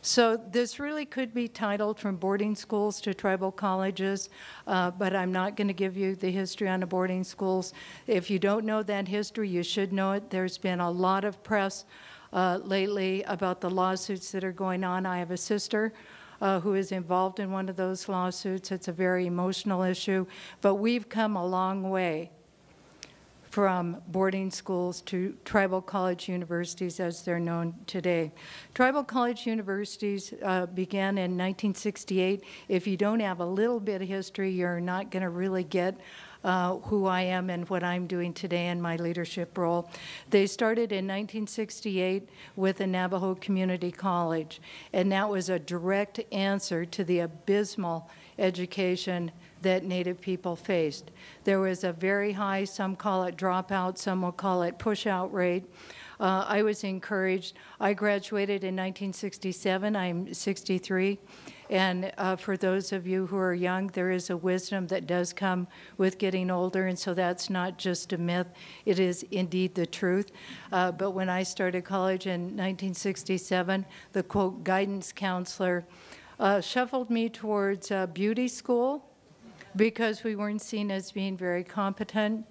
So this really could be titled From Boarding Schools to Tribal Colleges, but I'm not going to give you the history on the boarding schools. If you don't know that history, you should know it. There's been a lot of press lately about the lawsuits that are going on. I have a sister who is involved in one of those lawsuits. It's a very emotional issue, but we've come a long way from boarding schools to tribal college universities as they're known today. Tribal college universities began in 1968. If you don't have a little bit of history, you're not going to really get who I am and what I'm doing today in my leadership role. They started in 1968 with the Navajo Community College, and that was a direct answer to the abysmal education that Native people faced. There was a very high, some call it dropout, some will call it push-out rate. I was encouraged. I graduated in 1967. I'm 63. And for those of you who are young, there is a wisdom that does come with getting older, and so that's not just a myth. It is indeed the truth. But when I started college in 1967, the, quote, guidance counselor shuffled me towards beauty school because we weren't seen as being very competent.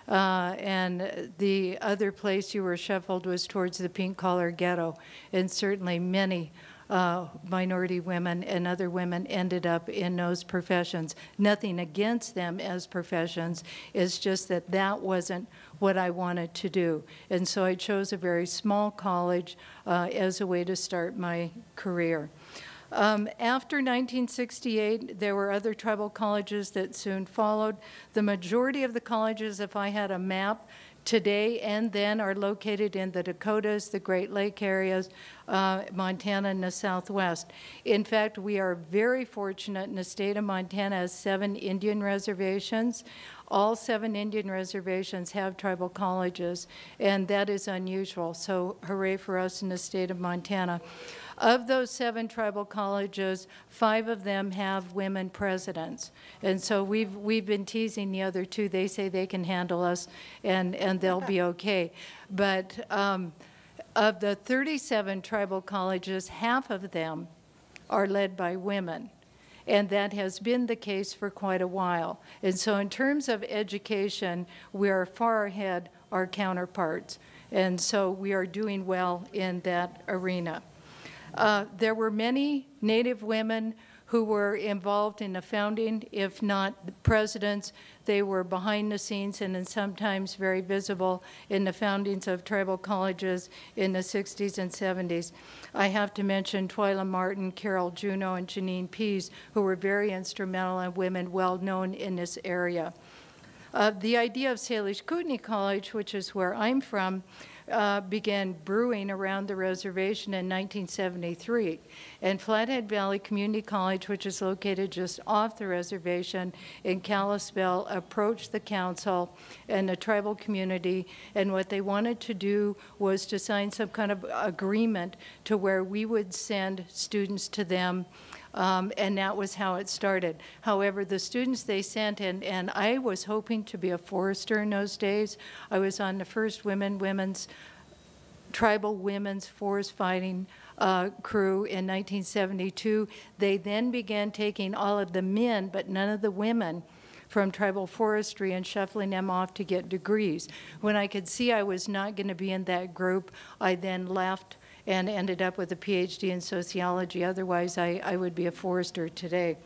And the other place you were shuffled was towards the pink-collar ghetto, and certainly many minority women and other women ended up in those professions. Nothing against them as professions, it's just that that wasn't what I wanted to do. And so I chose a very small college as a way to start my career. After 1968, there were other tribal colleges that soon followed. The majority of the colleges, if I had a map, today and then are located in the Dakotas, the Great Lake areas, Montana, and the Southwest. In fact, we are very fortunate in the state of Montana has 7 Indian reservations. All 7 Indian reservations have tribal colleges, and that is unusual. So hooray for us in the state of Montana. Of those 7 tribal colleges, 5 of them have women presidents. And so we've been teasing the other 2. They say they can handle us and they'll be okay. But of the 37 tribal colleges, half of them are led by women. And that has been the case for quite a while. And so in terms of education, we are far ahead our counterparts. And so we are doing well in that arena. There were many Native women who were involved in the founding, if not the presidents. They were behind the scenes and then sometimes very visible in the foundings of tribal colleges in the 60s and 70s. I have to mention Twyla Martin, Carol Juneau, and Janine Pease, who were very instrumental and women well known in this area. The idea of Salish Kootenai College, which is where I'm from, began brewing around the reservation in 1973. And Flathead Valley Community College, which is located just off the reservation in Kalispell, approached the council and the tribal community, and what they wanted to do was to sign some kind of agreement to where we would send students to them. And that was how it started. However, the students they sent, and I was hoping to be a forester in those days. I was on the first tribal women's forest fighting crew in 1972. They then began taking all of the men, but none of the women, from tribal forestry and shuffling them off to get degrees. When I could see I was not going to be in that group, I then left and ended up with a PhD in sociology. Otherwise, I would be a forester today.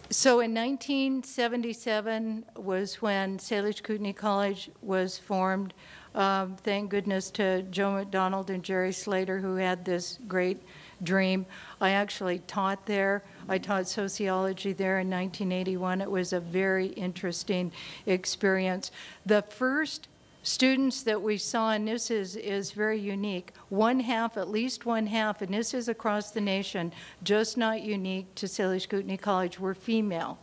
So in 1977 was when Salish Kootenai College was formed. Thank goodness to Joe McDonald and Jerry Slater, who had this great dream. I actually taught there. I taught sociology there in 1981. It was a very interesting experience. The first students that we saw, and this is very unique, at least one half, and this is across the nation, just not unique to Salish Kootenai College, were female.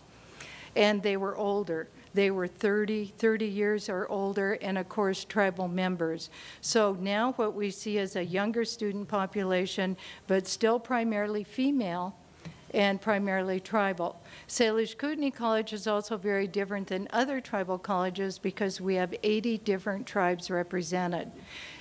And they were older. They were 30 years or older, and of course, tribal members. So now what we see is a younger student population, but still primarily female and primarily tribal. Salish Kootenai College is also very different than other tribal colleges because we have 80 different tribes represented.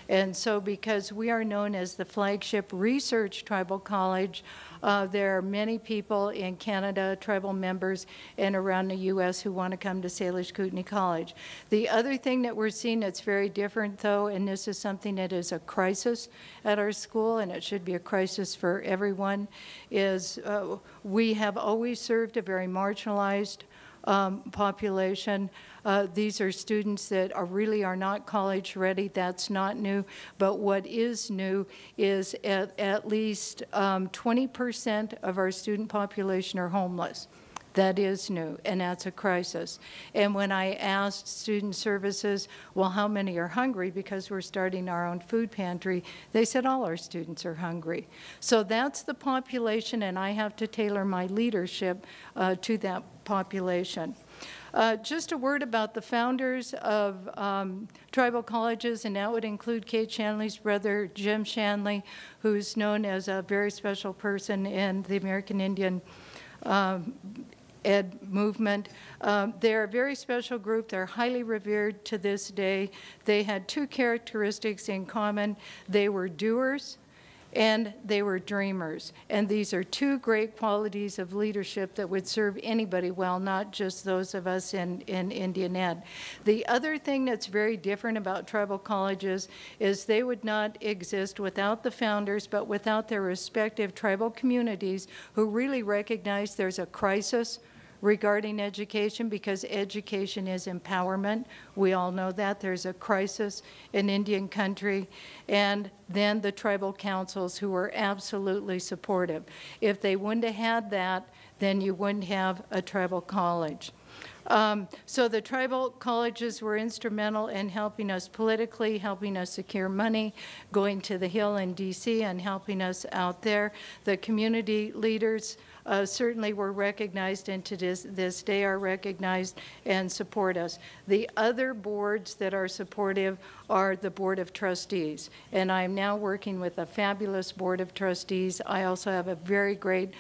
And so because we are known as the flagship research tribal college, there are many people in Canada, tribal members, and around the U.S. who want to come to Salish Kootenai College. The other thing that we're seeing that's very different, though, and this is something that is a crisis at our school, and it should be a crisis for everyone, is we have always served a very marginalized population. These are students that really are not college ready. That's not new. But what is new is at least 20% of our student population are homeless. That is new, and that's a crisis. And when I asked student services, well, how many are hungry, because we're starting our own food pantry, they said all our students are hungry. So that's the population, and I have to tailor my leadership to that population. Just a word about the founders of tribal colleges, and that would include Kate Shanley's brother, Jim Shanley, who's known as a very special person in the American Indian ed movement. They're a very special group. They're highly revered to this day. They had two characteristics in common. They were doers and they were dreamers. And these are two great qualities of leadership that would serve anybody well, not just those of us in Indian Ed. The other thing that's very different about tribal colleges is they would not exist without the founders, but without their respective tribal communities who really recognize there's a crisis regarding education, because education is empowerment. We all know that. There's a crisis in Indian country. And then the tribal councils who are absolutely supportive. If they wouldn't have had that, then you wouldn't have a tribal college. So the tribal colleges were instrumental in helping us politically, helping us secure money, going to the Hill in DC and helping us out there. The community leaders certainly were recognized, and to this day are recognized and support us. The other boards that are supportive are the Board of Trustees, and I'm now working with a fabulous Board of Trustees. I also have a very great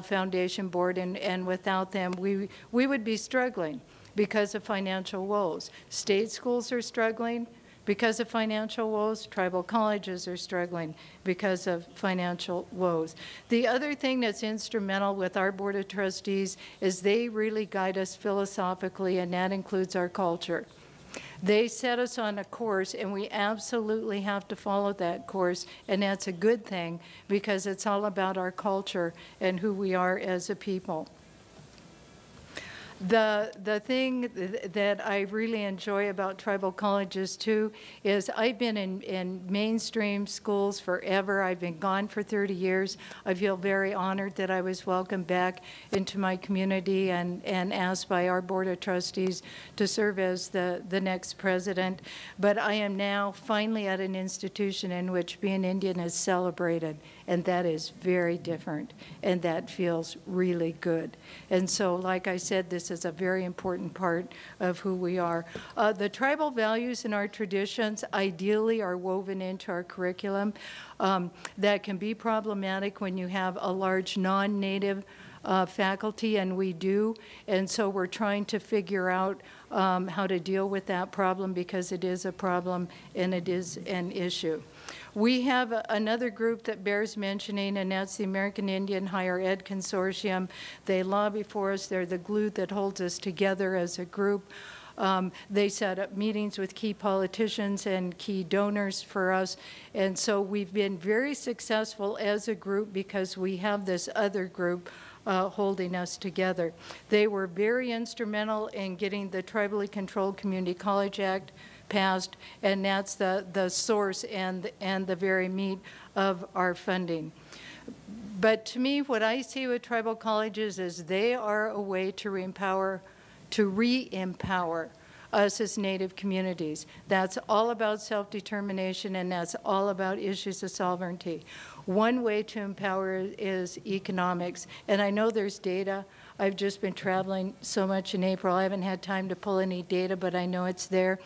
foundation board, and without them, we would be struggling because of financial woes. State schools are struggling because of financial woes. Tribal colleges are struggling because of financial woes. The other thing that's instrumental with our Board of Trustees is they really guide us philosophically, and that includes our culture. They set us on a course, and we absolutely have to follow that course, and that's a good thing because it's all about our culture and who we are as a people. The thing that I really enjoy about tribal colleges too is I've been in mainstream schools forever. I've been gone for 30 years. I feel very honored that I was welcomed back into my community and asked by our Board of Trustees to serve as the next president. But I am now finally at an institution in which being Indian is celebrated, and that is very different, and that feels really good. And so, like I said, this is a very important part of who we are. The tribal values and our traditions ideally are woven into our curriculum. That can be problematic when you have a large non-native faculty, and we do. And so we're trying to figure out how to deal with that problem, because it is a problem and it is an issue. We have another group that bears mentioning, and that's the American Indian Higher Ed Consortium. They lobby for us. They're the glue that holds us together as a group. They set up meetings with key politicians and key donors for us. And so we've been very successful as a group because we have this other group holding us together. They were very instrumental in getting the Tribally Controlled Community College Act passed, and that's the source and the very meat of our funding. But to me, what I see with tribal colleges is they are a way to re-empower us as Native communities. That's all about self-determination, and that's all about issues of sovereignty. One way to empower is economics, and I know there's data. I've just been traveling so much in April. I haven't had time to pull any data, but I know it's there.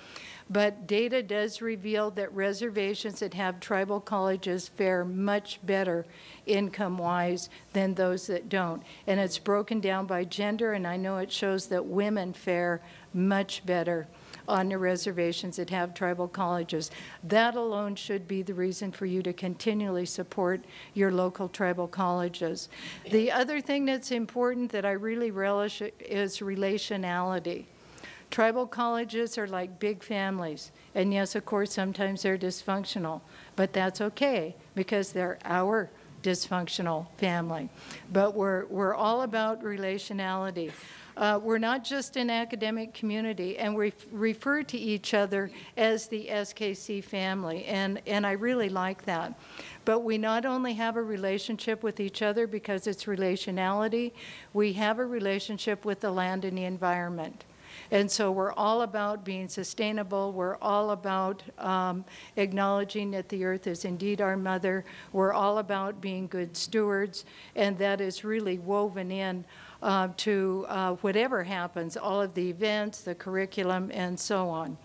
But data does reveal that reservations that have tribal colleges fare much better income-wise than those that don't. And it's broken down by gender, and I know it shows that women fare much better on the reservations that have tribal colleges. That alone should be the reason for you to continually support your local tribal colleges. The other thing that's important that I really relish is relationality. Tribal colleges are like big families, and yes, of course, sometimes they're dysfunctional, but that's okay because they're our dysfunctional family. But we're all about relationality. We're not just an academic community, and we refer to each other as the SKC family, and I really like that. But we not only have a relationship with each other because it's relationality, we have a relationship with the land and the environment. And so we're all about being sustainable. We're all about acknowledging that the earth is indeed our mother. We're all about being good stewards, and that is really woven in to whatever happens, all of the events, the curriculum, and so on.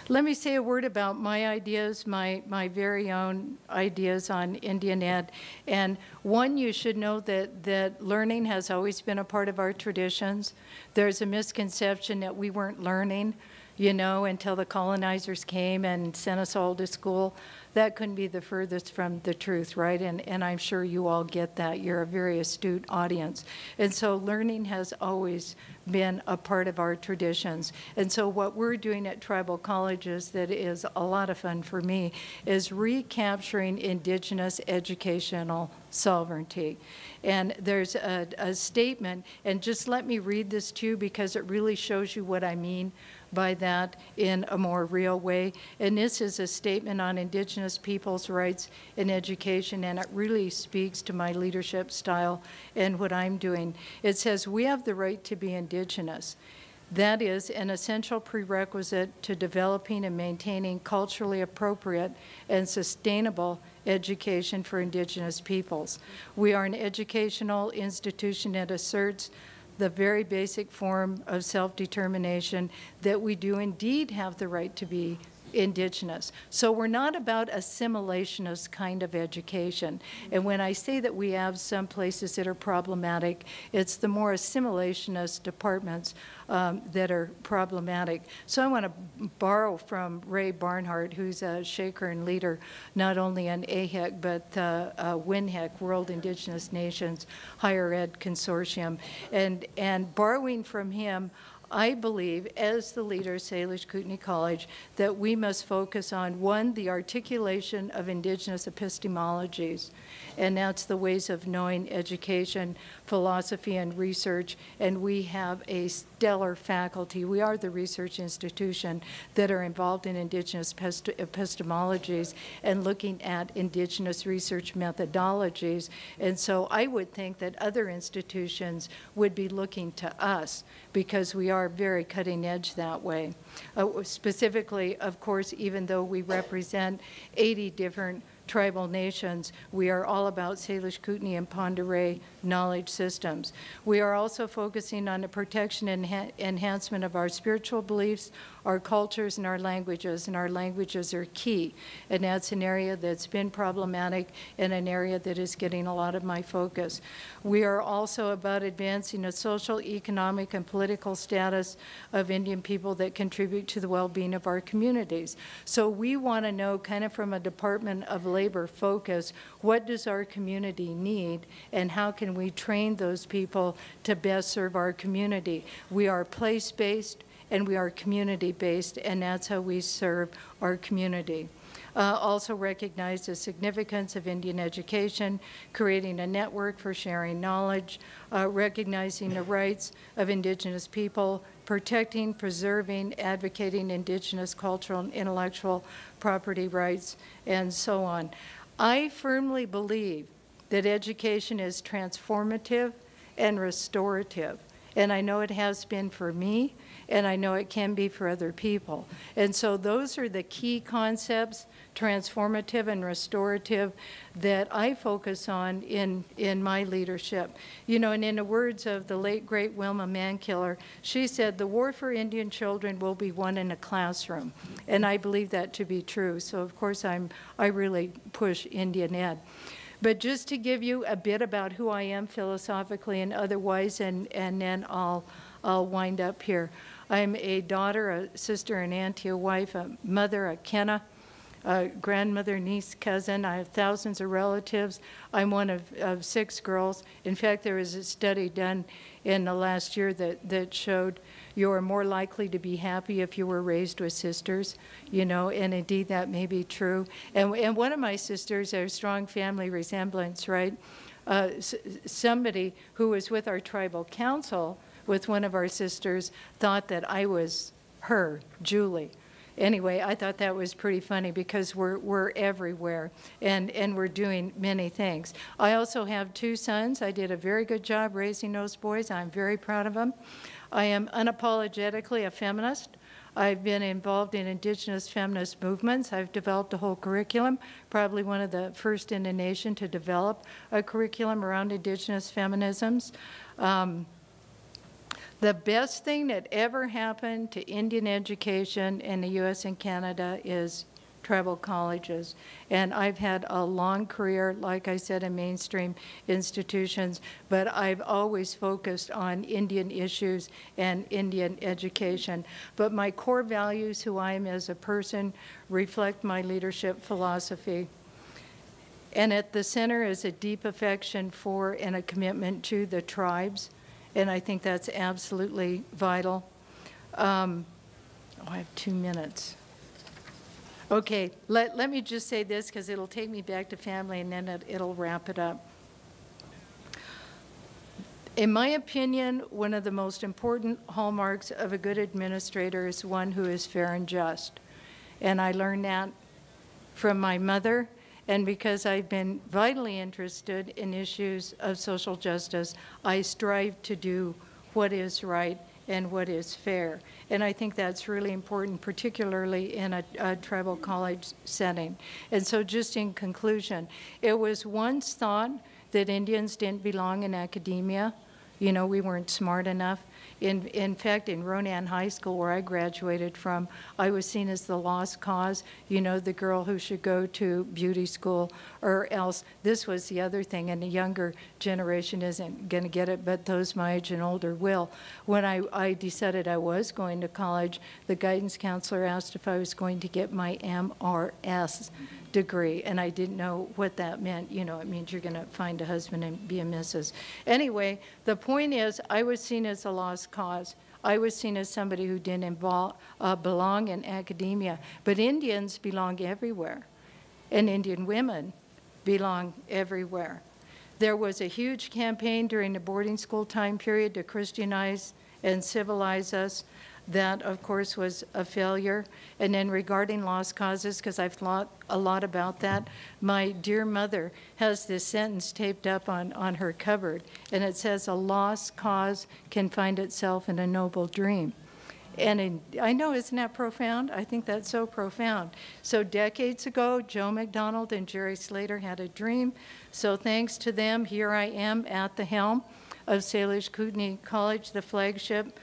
Let me say a word about my ideas, my very own ideas on Indian Ed. And one, you should know that learning has always been a part of our traditions. There's a misconception that we weren't learning, you know, until the colonizers came and sent us all to school. That couldn't be the furthest from the truth, right? And I'm sure you all get that. You're a very astute audience. And so learning has always been a part of our traditions. And so what we're doing at tribal colleges that is a lot of fun for me is recapturing Indigenous educational sovereignty. And there's a statement, and just let me read this to you because it really shows you what I mean by that in a more real way. And this is a statement on Indigenous peoples' rights in education, and it really speaks to my leadership style and what I'm doing. It says, we have the right to be Indigenous. That is an essential prerequisite to developing and maintaining culturally appropriate and sustainable education for Indigenous peoples. We are an educational institution that asserts the very basic form of self-determination that we do indeed have the right to be Indigenous. So we're not about assimilationist kind of education. And when I say that we have some places that are problematic, it's the more assimilationist departments that are problematic. So I want to borrow from Ray Barnhart, who's a shaker and leader, not only in AHEC, but WINHEC, World Indigenous Nations Higher Ed Consortium. And borrowing from him, I believe, as the leader of Salish Kootenai College, that we must focus on, one, the articulation of Indigenous epistemologies, and that's the ways of knowing education, philosophy, and research, and we have a stellar faculty. We are the research institution that are involved in Indigenous epistemologies and looking at Indigenous research methodologies, and so I would think that other institutions would be looking to us because we are very cutting edge that way. Specifically, of course, even though we represent 80 different tribal nations, we are all about Salish, Kootenai, and Pend d'Oreille knowledge systems. We are also focusing on the protection and enhancement of our spiritual beliefs, our cultures, and our languages are key. And that's an area that's been problematic and an area that is getting a lot of my focus. We are also about advancing the social, economic, and political status of Indian people that contribute to the well-being of our communities. So we want to know, kind of from a Department of Labor focus, what does our community need and how can we train those people to best serve our community? We are place-based and we are community-based, and that's how we serve our community. Also recognize the significance of Indian education, creating a network for sharing knowledge, recognizing the rights of Indigenous people, protecting, preserving, advocating Indigenous cultural and intellectual property rights, and so on. I firmly believe that education is transformative and restorative, and I know it has been for me, and I know it can be for other people. And so those are the key concepts, transformative and restorative, that I focus on in my leadership. You know, and in the words of the late, great Wilma Mankiller, she said, the war for Indian children will be won in a classroom. And I believe that to be true. So of course I really push Indian Ed. But just to give you a bit about who I am philosophically and otherwise, and then I'll wind up here. I'm a daughter, a sister, an auntie, a wife, a mother, a Kenna, a grandmother, niece, cousin. I have thousands of relatives. I'm one of 6 girls. In fact, there was a study done in the last year that showed you are more likely to be happy if you were raised with sisters, you know, and indeed that may be true. And one of my sisters, a strong family resemblance, right? Somebody who was with our tribal council with one of our sisters thought that I was her, Julie. Anyway, I thought that was pretty funny because we're everywhere and we're doing many things. I also have 2 sons. I did a very good job raising those boys. I'm very proud of them. I am unapologetically a feminist. I've been involved in indigenous feminist movements. I've developed a whole curriculum, probably one of the first in the nation to develop a curriculum around indigenous feminisms. The best thing that ever happened to Indian education in the U.S. and Canada is tribal colleges. And I've had a long career, like I said, in mainstream institutions, but I've always focused on Indian issues and Indian education. But my core values, who I am as a person, reflect my leadership philosophy. And at the center is a deep affection for and a commitment to the tribes. And I think that's absolutely vital. I have 2 minutes. Okay, let me just say this because it'll take me back to family and then it'll wrap it up. In my opinion, one of the most important hallmarks of a good administrator is one who is fair and just. And I learned that from my mother, and because I've been vitally interested in issues of social justice, I strive to do what is right and what is fair. And I think that's really important, particularly in a tribal college setting. And so just in conclusion, it was once thought that Indians didn't belong in academia. You know, we weren't smart enough. In fact, in Ronan High School, where I graduated from, I was seen as the lost cause, you know, the girl who should go to beauty school, or else this was the other thing, and the younger generation isn't going to get it, but those my age and older will. When I decided I was going to college, the guidance counselor asked if I was going to get my MRS degree, and I didn't know what that meant. You know, it means you're going to find a husband and be a Mrs. Anyway, the point is, I was seen as a lost cause. I was seen as somebody who didn't belong in academia. But Indians belong everywhere, and Indian women belong everywhere. There was a huge campaign during the boarding school time period to Christianize and civilize us. That, of course, was a failure. And then regarding lost causes, because I've thought a lot about that, my dear mother has this sentence taped up on her cupboard, and it says, "A lost cause can find itself in a noble dream." And I know, isn't that profound? I think that's so profound. So decades ago, Joe McDonald and Jerry Slater had a dream. So thanks to them, here I am at the helm of Salish Kootenai College, the flagship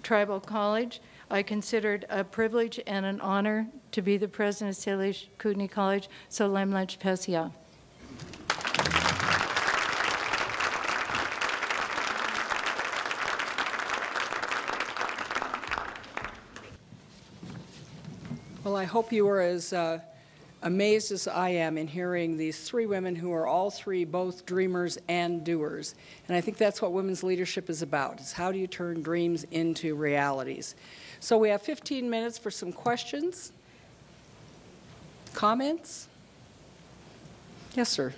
tribal college. I consider it a privilege and an honor to be the president of Salish Kootenai College. So Lemlech Pesia. Well, I hope you were as amazed as I am in hearing these 3 women who are all 3 both dreamers and doers. And I think that's what women's leadership is about, is how do you turn dreams into realities. So we have 15 minutes for some questions, comments. Yes, sir.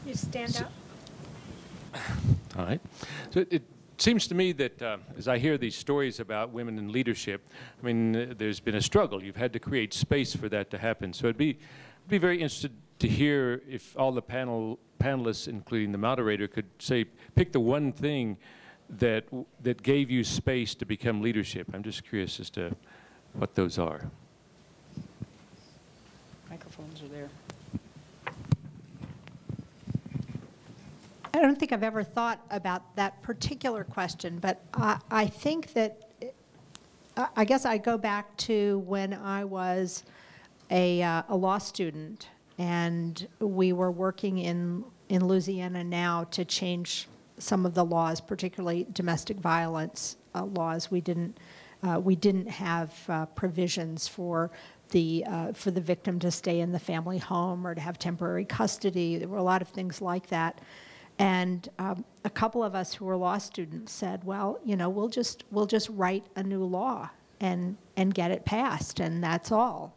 You stand up. All right. So it seems to me that as I hear these stories about women in leadership, I mean, there's been a struggle. You've had to create space for that to happen. So I'd be very interested to hear if all the panelists, including the moderator, could say, pick the one thing that gave you space to become leadership. I'm just curious as to what those are. Microphones are there. I don't think I've ever thought about that particular question, but I think that, I guess I go back to when I was a law student, and we were working in Louisiana now to change some of the laws, particularly domestic violence laws. We didn't have provisions for the victim to stay in the family home or to have temporary custody. There were a lot of things like that. And a couple of us who were law students said, well, you know, we'll just write a new law and get it passed, and that's all.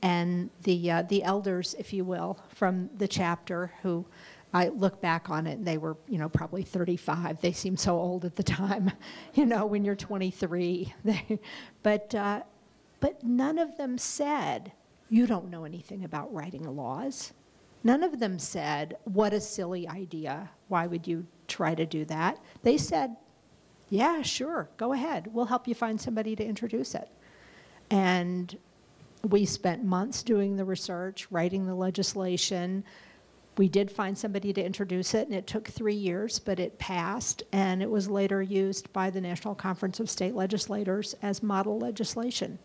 And the elders, if you will, from the chapter who I look back on it, and they were, probably 35. They seemed so old at the time, when you're 23. But none of them said, you don't know anything about writing laws. None of them said, what a silly idea. Why would you try to do that? They said, yeah, sure, go ahead. We'll help you find somebody to introduce it. And we spent months doing the research, writing the legislation. We did find somebody to introduce it, and it took 3 years, but it passed, and it was later used by the National Conference of State Legislators as model legislation,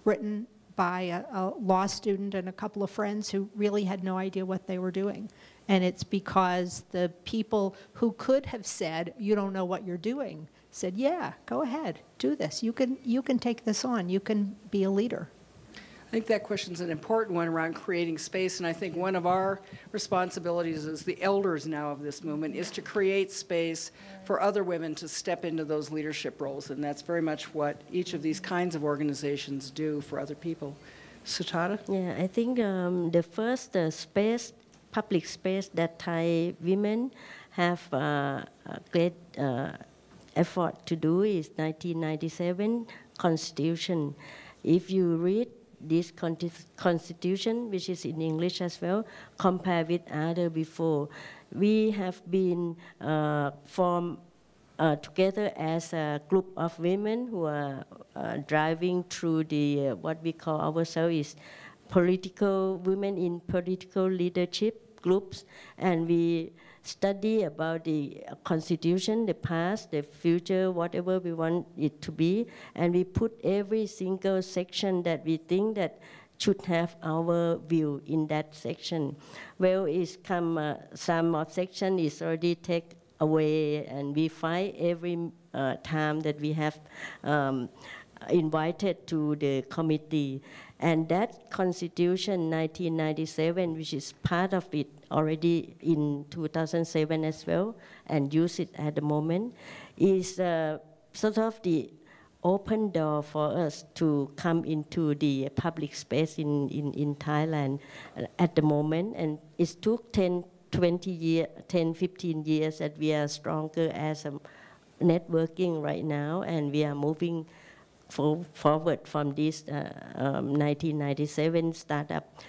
written by a law student and a couple of friends who really had no idea what they were doing. And it's because the people who could have said, you don't know what you're doing, said, yeah, go ahead, do this. You can take this on. You can be a leader. I think that question's an important one around creating space, and I think one of our responsibilities as the elders now of this movement is to create space for other women to step into those leadership roles, and that's very much what each of these kinds of organizations do for other people. Sutada? Yeah, I think the first public space that Thai women have a great effort to do is 1997 Constitution. If you read this constitution, which is in English as well, compare with other before. We have been formed together as a group of women who are driving through the what we call ourselves is political women in political leadership groups, and we study about the constitution, the past, the future, whatever we want it to be, and we put every single section that we think that should have our view in that section. Well, it's come, some of section is already taken away, and we fight every time that we have invited to the committee. And that constitution 1997, which is part of it already in 2007 as well, and use it at the moment, is sort of the open door for us to come into the public space in Thailand at the moment. And it took 10, 15 years that we are stronger as a networking right now, and we are moving forward from this 1997 startup,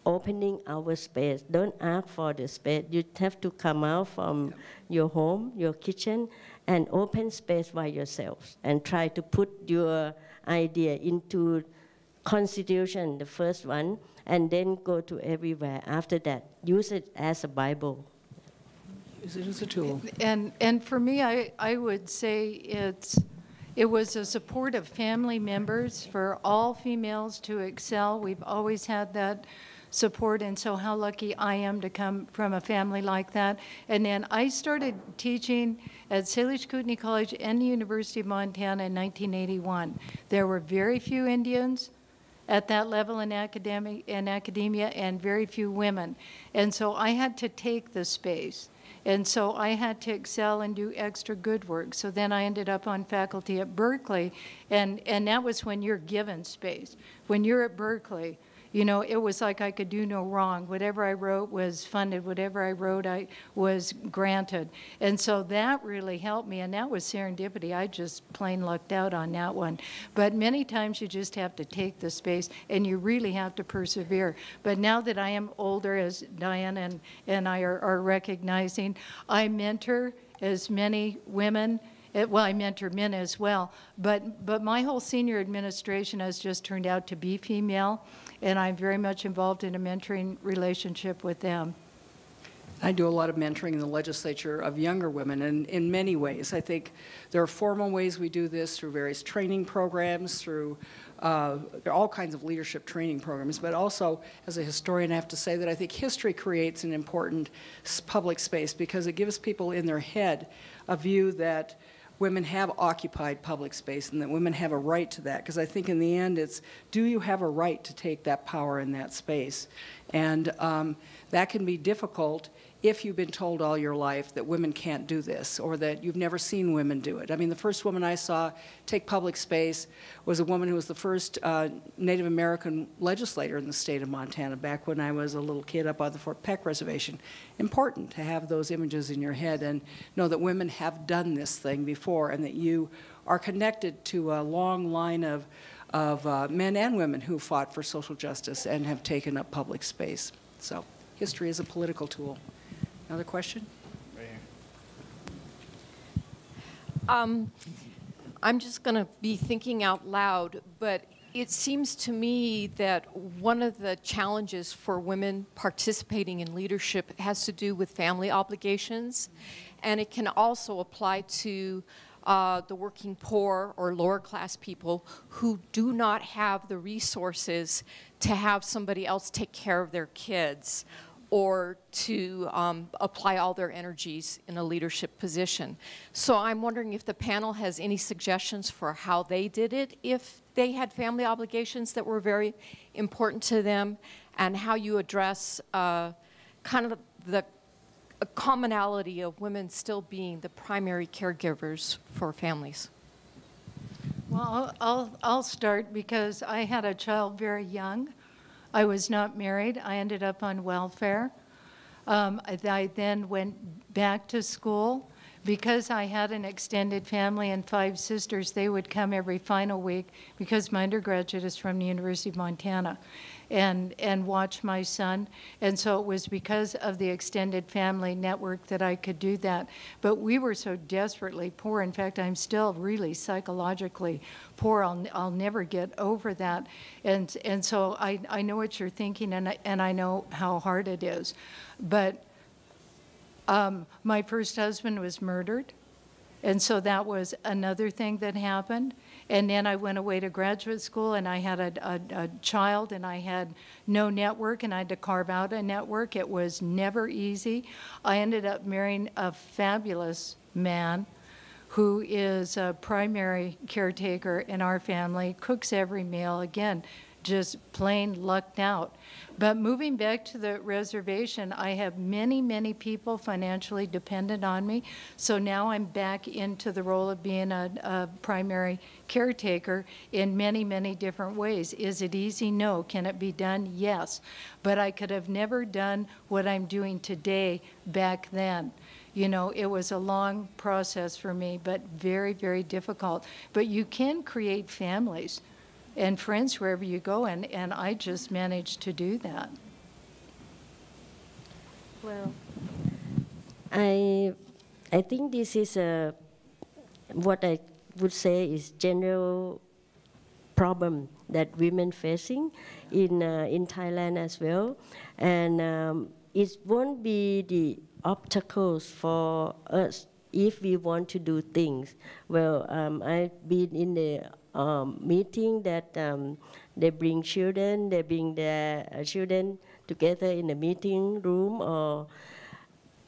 opening our space. Don't ask for the space. You have to come out from your home, your kitchen, and open space by yourselves and try to put your idea into constitution, the first one, and then go to everywhere. After that, use it as a Bible. Use it as a tool. And for me, I would say it was a support of family members for all females to excel. We've always had that support, and so how lucky I am to come from a family like that. And then I started teaching at Salish Kootenai College and the University of Montana in 1981. There were very few Indians at that level in academia and very few women. And so I had to take the space. And so I had to excel and do extra good work. So then I ended up on faculty at Berkeley, and that was when you're given space. When you're at Berkeley, you know, it was like I could do no wrong. Whatever I wrote was funded. Whatever I wrote, I was granted. And so that really helped me, and that was serendipity. I just plain lucked out on that one. But many times you just have to take the space, and you really have to persevere. But now that I am older, as Diane and I are recognizing, I mentor as many women. Well, I mentor men as well, but my whole senior administration has just turned out to be female, and I'm very much involved in a mentoring relationship with them. I do a lot of mentoring in the legislature of younger women, and in many ways. I think there are formal ways we do this through various training programs, through there are all kinds of leadership training programs, but also, as a historian, I have to say that I think history creates an important public space because it gives people in their head a view that women have occupied public space and that women have a right to that. Because I think in the end it's, do you have a right to take that power in that space? And that can be difficult if you've been told all your life that women can't do this or that you've never seen women do it. I mean, the first woman I saw take public space was a woman who was the first Native American legislator in the state of Montana back when I was a little kid up on the Fort Peck Reservation. Important to have those images in your head and know that women have done this thing before and that you are connected to a long line of men and women who fought for social justice and have taken up public space. So history is a political tool. Another question? Right here. I'm just going to be thinking out loud, but it seems to me that one of the challenges for women participating in leadership has to do with family obligations, and it can also apply to the working poor or lower class people who do not have the resources to have somebody else take care of their kids or to apply all their energies in a leadership position. So I'm wondering if the panel has any suggestions for how they did it if they had family obligations that were very important to them, and how you address kind of the commonality of women still being the primary caregivers for families. Well, I'll start because I had a child very young. I was not married. I ended up on welfare. I then went back to school. Because I had an extended family and 5 sisters, they would come every final week because my undergraduate is from the University of Montana and watch my son. And so it was because of the extended family network that I could do that. But we were so desperately poor. In fact, I'm still really psychologically poor. I'll never get over that. And so I know what you're thinking, and I know how hard it is. But my first husband was murdered, and so that was another thing that happened. And then I went away to graduate school, and I had a child, and I had no network, and I had to carve out a network. It was never easy. I ended up marrying a fabulous man who is a primary caretaker in our family, cooks every meal, again, just plain lucked out. But moving back to the reservation, I have many, many people financially dependent on me. So now I'm back into the role of being a primary caretaker in many, many different ways. Is it easy? No. Can it be done? Yes. But I could have never done what I'm doing today back then. You know, it was a long process for me, but very, very difficult. But you can create families and friends wherever you go, and I just managed to do that. Well, I think this is what I would say is general problem that women facing in Thailand as well, and it won't be the obstacles for us if we want to do things. Well, I've been in the meeting that they bring children, they bring their children together in a meeting room,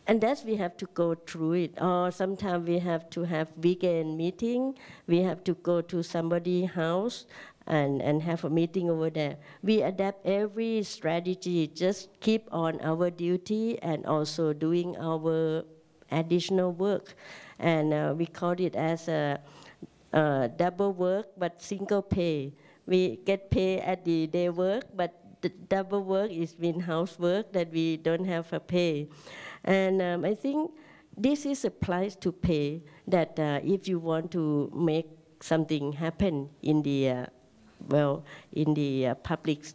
and that's we have to go through it. Or sometimes we have to have weekend meeting, we have to go to somebody's house and have a meeting over there. We adapt every strategy, just keep on our duty and also doing our additional work. And we call it as a double work but single pay. We get paid at the day work, but the double work is mean housework that we don't have a pay. And I think this is a price to pay that if you want to make something happen in the public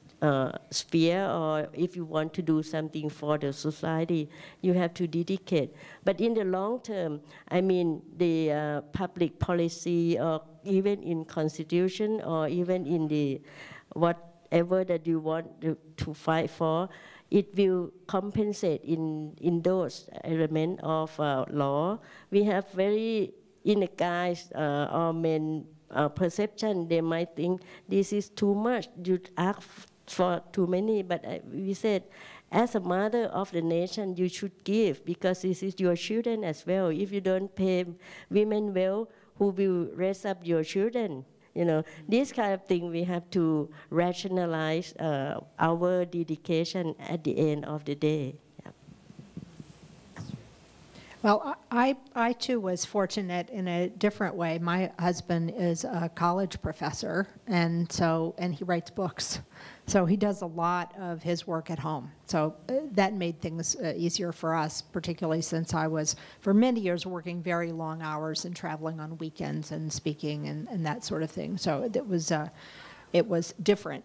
sphere, or if you want to do something for the society, you have to dedicate. But in the long term, I mean, the public policy, or even in constitution, or even in the whatever that you want to fight for, it will compensate in those elements of law. We have very, in a guy's or men perception, they might think this is too much, you ask for too many, but we said, as a mother of the nation, you should give, because this is your children as well. If you don't pay women well, who will raise up your children? You know, this kind of thing we have to rationalize our dedication at the end of the day. Yeah. Well, I too was fortunate in a different way. My husband is a college professor, and he writes books. So he does a lot of his work at home. So that made things easier for us, particularly since I was, for many years, working very long hours and traveling on weekends and speaking and that sort of thing. So it was different.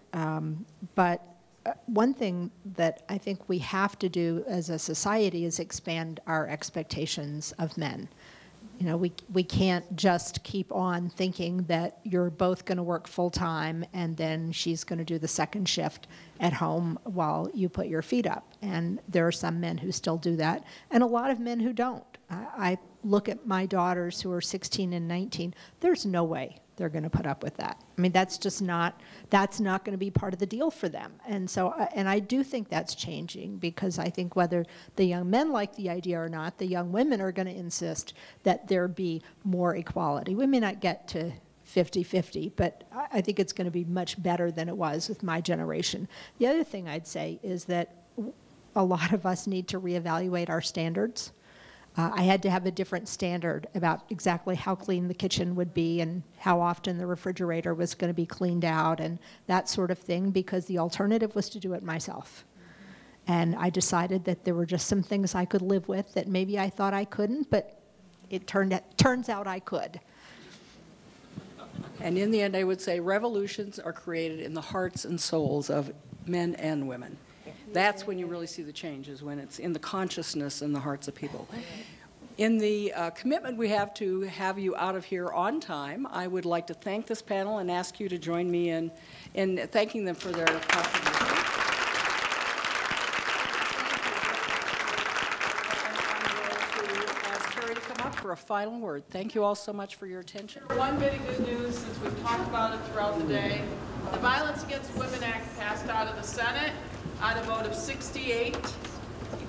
But one thing that I think we have to do as a society is expand our expectations of men. You know, we can't just keep on thinking that you're both going to work full time and then she's going to do the second shift at home while you put your feet up. And there are some men who still do that, and a lot of men who don't. I look at my daughters who are 16 and 19. There's no way they're going to put up with that. I mean, that's not going to be part of the deal for them. And so, and I do think that's changing, because I think whether the young men like the idea or not, the young women are going to insist that there be more equality. We may not get to 50-50, but I think it's going to be much better than it was with my generation. The other thing I'd say is that a lot of us need to reevaluate our standards. I had to have a different standard about exactly how clean the kitchen would be and how often the refrigerator was going to be cleaned out and that sort of thing, because the alternative was to do it myself. And I decided that there were just some things I could live with that maybe I thought I couldn't, but it turns out I could. And in the end, I would say revolutions are created in the hearts and souls of men and women. That's when you really see the changes, when it's in the consciousness and the hearts of people. In the commitment we have to have you out of here on time, I would like to thank this panel and ask you to join me in thanking them for their contribution. Ask Carrie to come up for a final word. Thank you all so much for your attention. One bit of good news, since we've talked about it throughout the day, the Violence Against Women Act passed out of the Senate on a vote of 68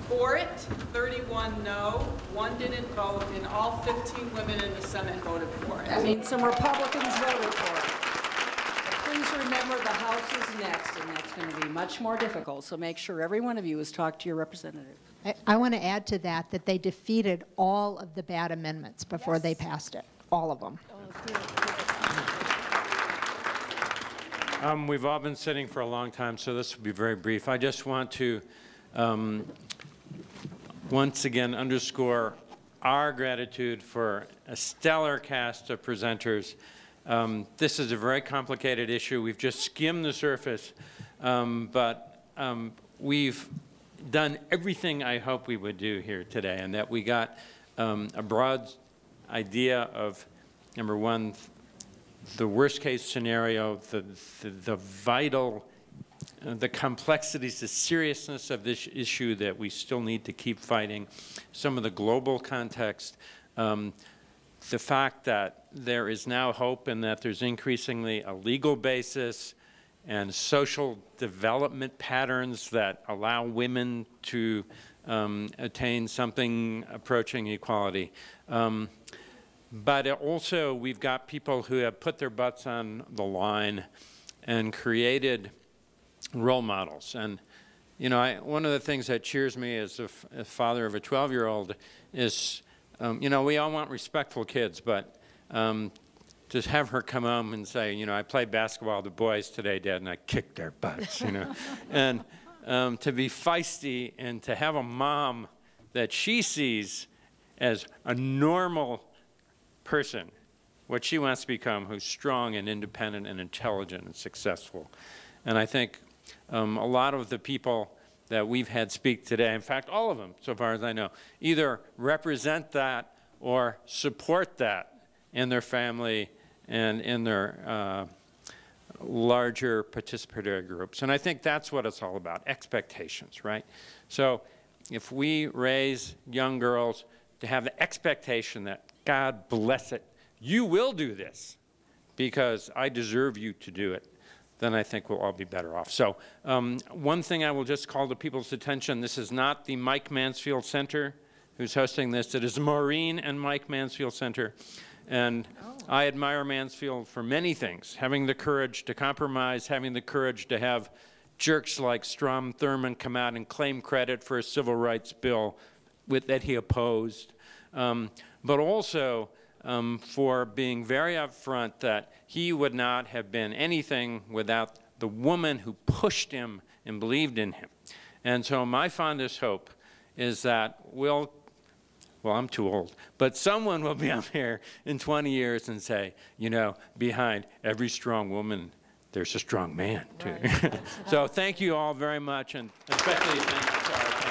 for it, 31 no, 1 didn't vote, and all 15 women in the Senate voted for it. That means some Republicans voted for it. But please remember, the House is next, and that's going to be much more difficult, so make sure every one of you has talked to your representative. I want to add to that they defeated all of the bad amendments before they passed it, all of them. We've all been sitting for a long time, so this will be very brief. I just want to once again underscore our gratitude for a stellar cast of presenters. This is a very complicated issue. We've just skimmed the surface, but we've done everything I hope we would do here today, and that we got a broad idea of, number one, the worst case scenario, the vital, the complexities, the seriousness of this issue that we still need to keep fighting, some of the global context, the fact that there is now hope and that there's increasingly a legal basis and social development patterns that allow women to attain something approaching equality. But also, we've got people who have put their butts on the line and created role models. And, you know, one of the things that cheers me as a father of a 12-year-old is, you know, we all want respectful kids, but to have her come home and say, you know, I played basketball with the boys today, Dad, and I kicked their butts, you know. And to be feisty and to have a mom that she sees as a normal person, what she wants to become, who's strong and independent and intelligent and successful. And I think a lot of the people that we've had speak today, in fact, all of them, so far as I know, either represent that or support that in their family and in their larger participatory groups. And I think that's what it's all about, expectations, right? So if we raise young girls to have the expectation that, God bless it, you will do this because I deserve you to do it, then I think we'll all be better off. So one thing I will just call to people's attention, this is not the Mike Mansfield Center who's hosting this. It is Maureen and Mike Mansfield Center. And I admire Mansfield for many things, having the courage to compromise, having the courage to have jerks like Strom Thurmond come out and claim credit for a civil rights bill that he opposed. but also for being very upfront that he would not have been anything without the woman who pushed him and believed in him. And so my fondest hope is that well, I'm too old, but someone will be up here in 20 years and say, you know, behind every strong woman, there's a strong man, too. Right. So thank you all very much, and especially thank you,